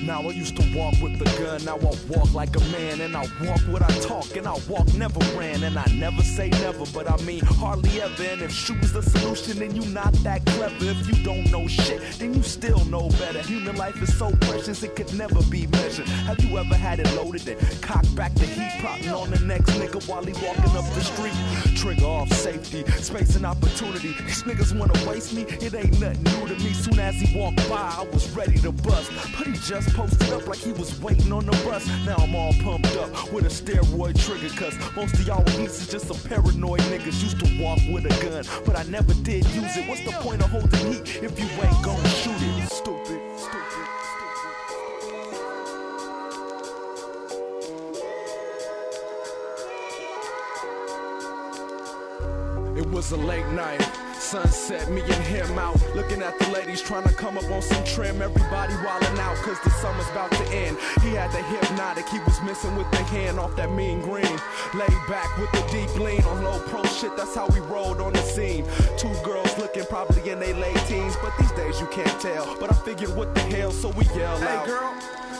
Now I used to walk with the gun, now I walk like a man. And I walk what I talk, and I walk never ran. And I never say never, but I mean hardly ever. And if shooting's the solution, then you not that clever. If you don't know shit, then you still know better. Human life is so precious, it could never be measured. Have you ever had it loaded and cocked back the heat, plotting on the next nigga while he walking up the street? Trigger off safety, space and opportunity. These niggas wanna waste me, it ain't nothing new to me. Soon as he walked by, I was ready to bust. But he just posted up like he was waiting on the bus. Now I'm all pumped up with a steroid trigger, cause most of y'all geeks is just some paranoid niggas. Used to walk with a gun, but I never did use it. What's the point of holding heat if you ain't gonna shoot it? Stupid. It was a late night, sunset, me and him out, looking at the ladies trying to come up on some trim. Everybody wildin' out cause the summer's about to end. He had the hypnotic, he was missing with the hand off that mean green. Laid back with the deep lean on low pro shit, that's how we rolled on the scene. Two girls looking probably in their late teens, but these days you can't tell. But I figured what the hell, so we yell out. Hey girl!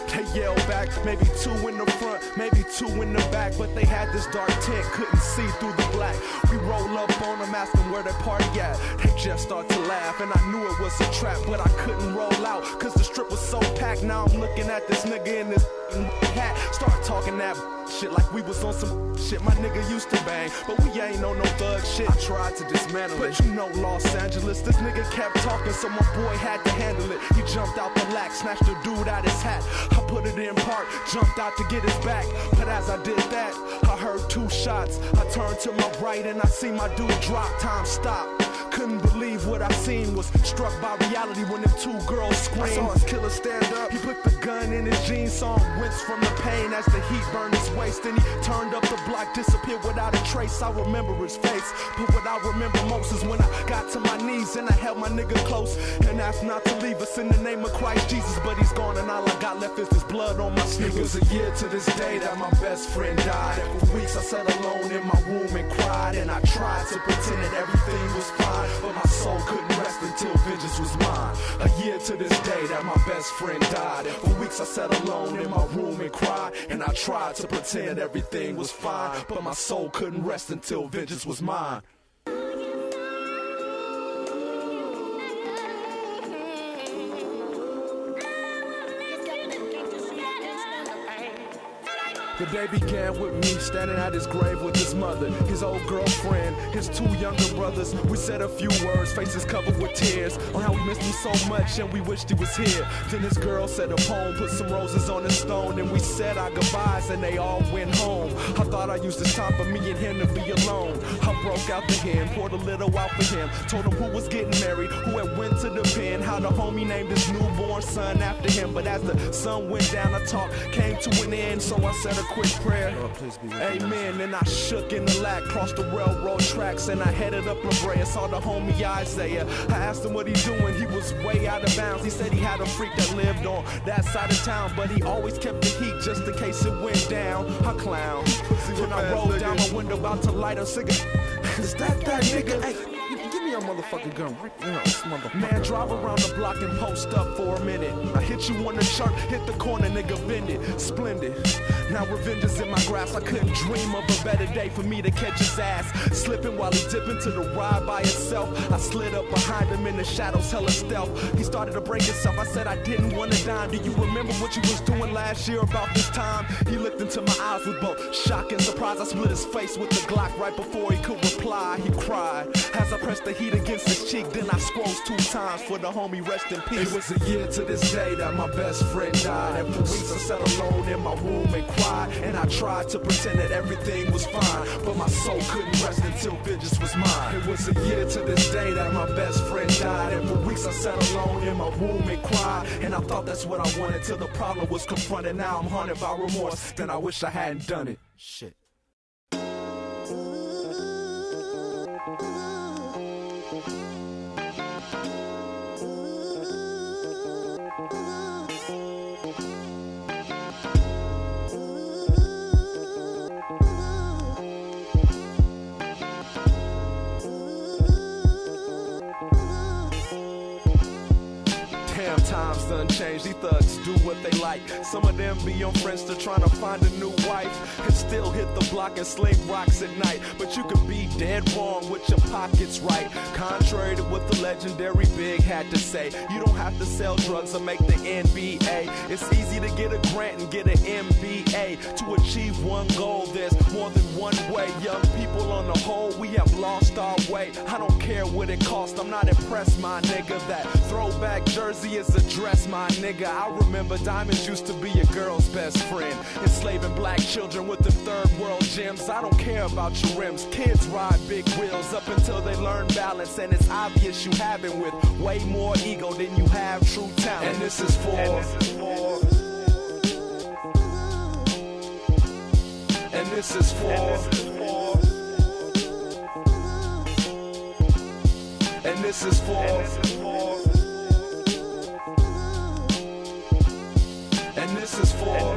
They yell back, maybe two in the front, maybe two in the back. But they had this dark tent, couldn't see through the black. We roll up on them, asking where they party at. They just start to laugh, and I knew it was a trap. But I couldn't roll out, cause the strip was so packed. Now I'm looking at this nigga in this hat. Start talking that shit like we was on some shit my nigga used to bang. But we ain't on no thug shit. I tried to dismantle it, but you know Los Angeles. This nigga kept talking, so my boy had to handle it. He jumped out the lack, snatched the dude out his hat. I put it in park, jumped out to get his back. But as I did that, I heard two shots. I turned to my right and I see my dude drop. Time stopped. Couldn't believe what I seen, was struck by reality when them two girls screamed. I saw his killer stand up, he put the gun in his jeans, saw him wince from the pain as the heat burned his waist. Then he turned up the block, disappeared without a trace. I remember his face, but what I remember most is when I got to my knees and I held my nigga close and asked not to leave us in the name of Christ Jesus. But he's gone and all I got left is this blood on my sneakers. It was a year to this day that my best friend died, and for weeks I sat alone in my room and cried. And I tried to pretend that everything was fine, but my soul couldn't rest until vengeance was mine. A year to this day that my best friend died, and for weeks I sat alone in my room and cried. And I tried to pretend that everything was fine, but my soul couldn't rest until vengeance was mine. The day began with me standing at his grave with his mother, his old girlfriend, his two younger brothers. We said a few words, faces covered with tears, on how we missed him so much and we wished he was here. Then his girl said a poem, put some roses on the stone, and we said our goodbyes and they all went home. I thought I used this time for me and him to be alone. I broke out the hymn, poured a little out for him, told him who was getting married, who had went to the pen, how the homie named his newborn son after him. But as the sun went down, the talk came to an end, so I said a quick prayer. Lord, please be with amen. And I shook in the lack, crossed the railroad tracks, and I headed up La Brea, saw the homie Isaiah. I asked him what he doing, he was way out of bounds. He said he had a freak that lived on that side of town, but he always kept the heat just in case it went down. I clown. Then I rolled down my window about to light a cigarette. Is that nigga? Hey, give me your motherfucking gun. Man, drive around the block and post up for a minute. I hit you on the shirt, hit the corner, nigga, bend it. Splendid. Now revenge is in my grasp. I couldn't dream of a better day for me to catch his ass, slipping while he dipped into the ride by himself. I slid up behind him in the shadows, hella stealth. He started to break himself. I said I didn't want to die. Do you remember what you was doing last year about this time? He looked into my eyes with both shock and surprise. I split his face with the Glock right before he could reply. He cried as I pressed the heat against his cheek. Then I scrolled 2 times for the homie, rest in peace. It was a year to this day that my best friend died, and for weeks I sat alone in my room and cried. And I tried to pretend that everything was fine, but my soul couldn't rest until vengeance was mine. It was a year to this day that my best friend died, and for weeks I sat alone in my room and cried. And I thought that's what I wanted till the problem was confronted. Now I'm haunted by remorse, then I wish I hadn't done it. Shit. Times done done changed. These thugs do what they like. Some of them be on Friendster trying to find a new wife and still hit the block and sling rocks at night. But you could be dead wrong with your pockets right. Contrary to what the legendary Big had to say, you don't have to sell drugs or make the NBA. It's easy to get a grant and get an MBA. To achieve one goal, there's more than one way. Young people on the whole, we have lost our way. I don't care what it costs, I'm not impressed, my nigga. That throwback jersey is a dress, my nigga. I remember diamonds used to be a girl's best friend, enslaving black children with them third world gems. I don't care about your rims. Kids ride big wheels up until they learn balance, and it's obvious you have it with way more ego than you have true talent. And this is for and this is for and this is for and this is for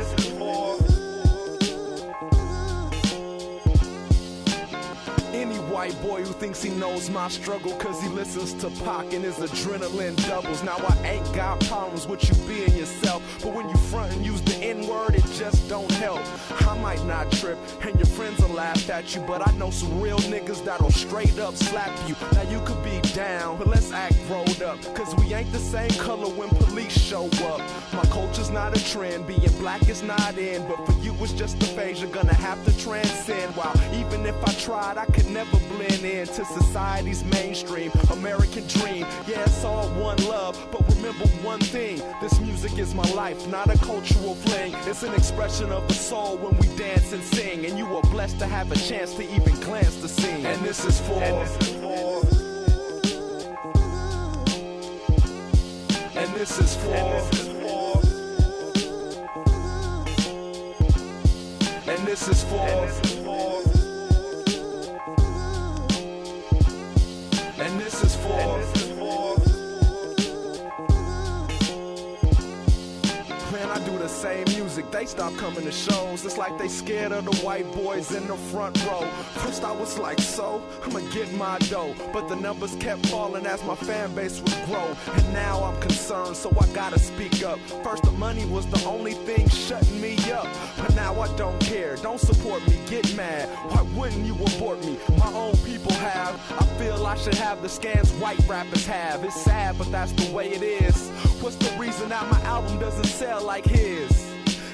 any white boy who thinks he knows my struggle cause he listens to Pac and his adrenaline doubles. Now I ain't got problems with you being yourself, but when you front and use the N-word, it just don't help. I might not trip and your friends will laugh at you, but I know some real niggas that'll straight up slap you. Now you could be down, but let's act rolled up, cause we ain't the same color when police show up. My culture's not a trend, being black is not in, but for you it's just a phase you're gonna have to transcend. While even if I tried, I could never blend into society's mainstream American dream. Yeah, it's all one love, but remember one thing, this music is my life, not a cultural fling. It's an expression of the soul when we dance and sing, and you are blessed to have a chance to even glance the scene. And this is for and this is for and this is for and this is for and this is for man, I do the same music. They stop coming to shows. It's like they scared of the white boys in the front row. First I was like, so I'ma get my dough, but the numbers kept falling as my fan base would grow. And now I'm concerned, so I gotta speak up. First the money was the only thing shutting me up, but now I don't care. Don't support me, get mad. Why wouldn't you abort me? My own people have. I feel I should have the scans white rappers have. It's sad, but that's the way it is. What's the reason that my album doesn't sell like his?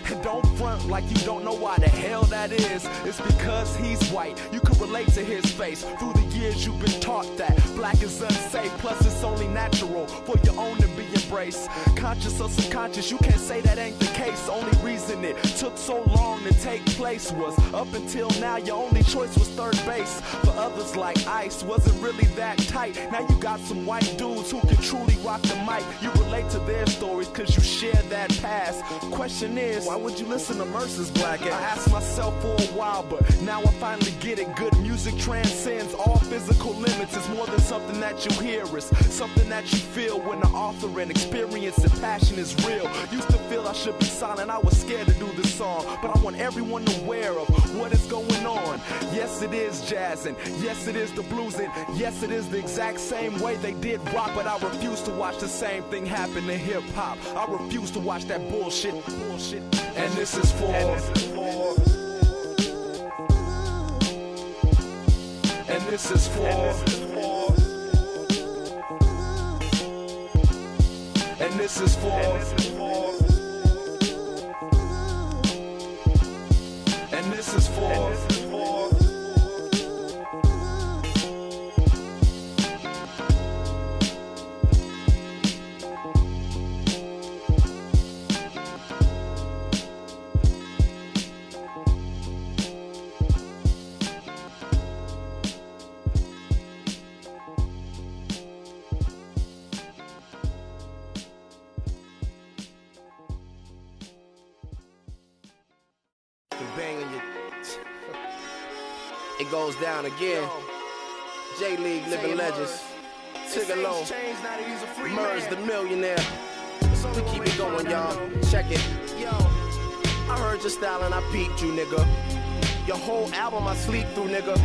And don't front like you don't know why the hell that is. It's because he's white. You can relate to his face. Through the years you've been taught that black is unsafe. Plus it's only natural for your own to be embraced. Conscious or subconscious, you can't say that ain't the case. Only reason it took so long to take place was up until now your only choice was third base. For others like Ice wasn't really that tight. Now you got some white dudes who can truly rock the mic. You relate to their stories cause you share that past. Question is, why would you listen to Mercer's black ass? I asked myself for a while, but now I finally get it. Good music transcends all physical limits. It's more than something that you hear. It's something that you feel when the author and experience and passion is real. Used to feel I should be silent. I was scared to do this song, but I want everyone aware of what is going on. Yes, it is jazz, and yes, it is the blues, and yes, it is the exact same way they did rock, but I refuse to watch the same thing happen to hip-hop. I refuse to watch that bullshit. And this is for and this is for and this is for and this is for and this is for It goes down again. J-League, Living Legends. Tigger Merz the Millionaire. We keep it going, y'all. Check it. Yo, I heard your style and I peeped you, nigga. Your whole album I sleep through, nigga.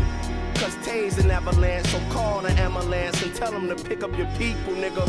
Cause Tay's an avalanche, so call an ambulance and tell them to pick up your people, nigga.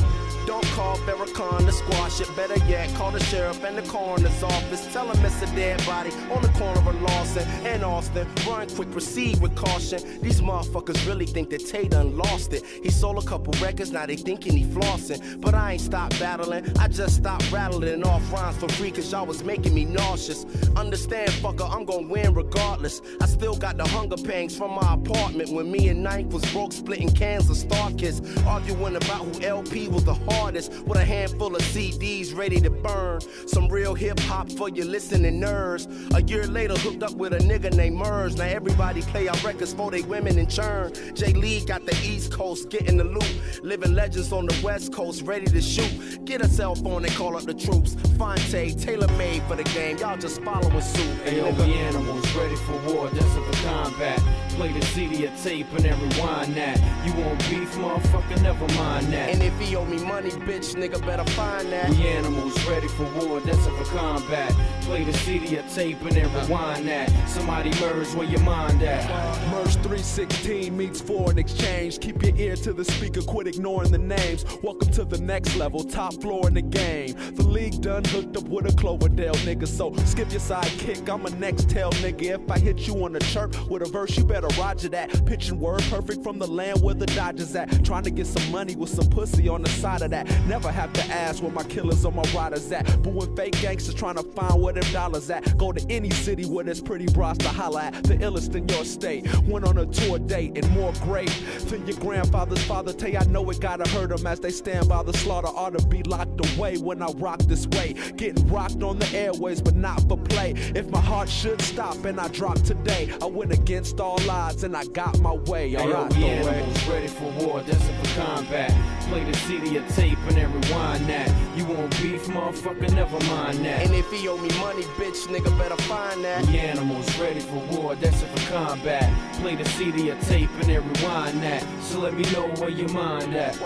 Don't call Farrakhan to squash it. Better yet, call the sheriff and the coroner's office. Tell him it's a dead body on the corner of Lawson and Austin. Run quick, proceed with caution. These motherfuckers really think that Tay done lost it. He sold a couple records, now they thinking he flossing. But I ain't stopped battling, I just stopped rattling off rhymes for free cause y'all was making me nauseous. Understand, fucker, I'm gon' win regardless. I still got the hunger pangs from my apartment when me and Ninth was broke, splitting cans of Star Kiss, arguing about who LP was the hardest, with a handful of CDs ready to burn. Some real hip-hop for your listening nerds. A year later, hooked up with a nigga named Merge. Now everybody play our records for they women in churn. J. Lee got the East Coast, getting the loot. Living legends on the West Coast, ready to shoot. Get a cell phone and call up the troops. Fonte, tailor-made for the game, y'all just following suit. Hey, yo, we animals ready for war, destined for combat. Play the CD or tape and then rewind that. You want beef, motherfucker, never mind that. And if he owe me money, bitch, nigga better find that. We animals ready for war, destined for combat. Play the CD or tape and then rewind that. Somebody merge where your mind at. Merge 316 meets foreign exchange. Keep your ear to the speaker, quit ignoring the names. Welcome to the next level, top floor in the game. The league done hooked up with a Cloverdale nigga, so skip your sidekick, I'm a next tail nigga. If I hit you on the chirp with a verse, you better roger that. Pitching word perfect from the land where the Dodgers at. Trying to get some money with some pussy on the side of that. Never have to ask where my killers or my riders at. But when fake gangsters trying to find where them dollars at, go to any city where there's pretty bras to holla at. The illest in your state. Went on a tour date and more great than your grandfather's father. Tay, I know it gotta hurt them as they stand by the slaughter. Ought to be locked away when I rock this way. Getting rocked on the airways, but not for play. If my heart should stop and I drop today, I went against all odds and I got my way. Hey, yo, we animals ready for war, destined for combat. Play the CD or tape and then rewind that. You want beef, motherfucker, never mind that. And if he owe me money, bitch, nigga better find that. We animals ready for war, destined for combat. Play the CD or tape and then rewind that. So let me know where your mind at.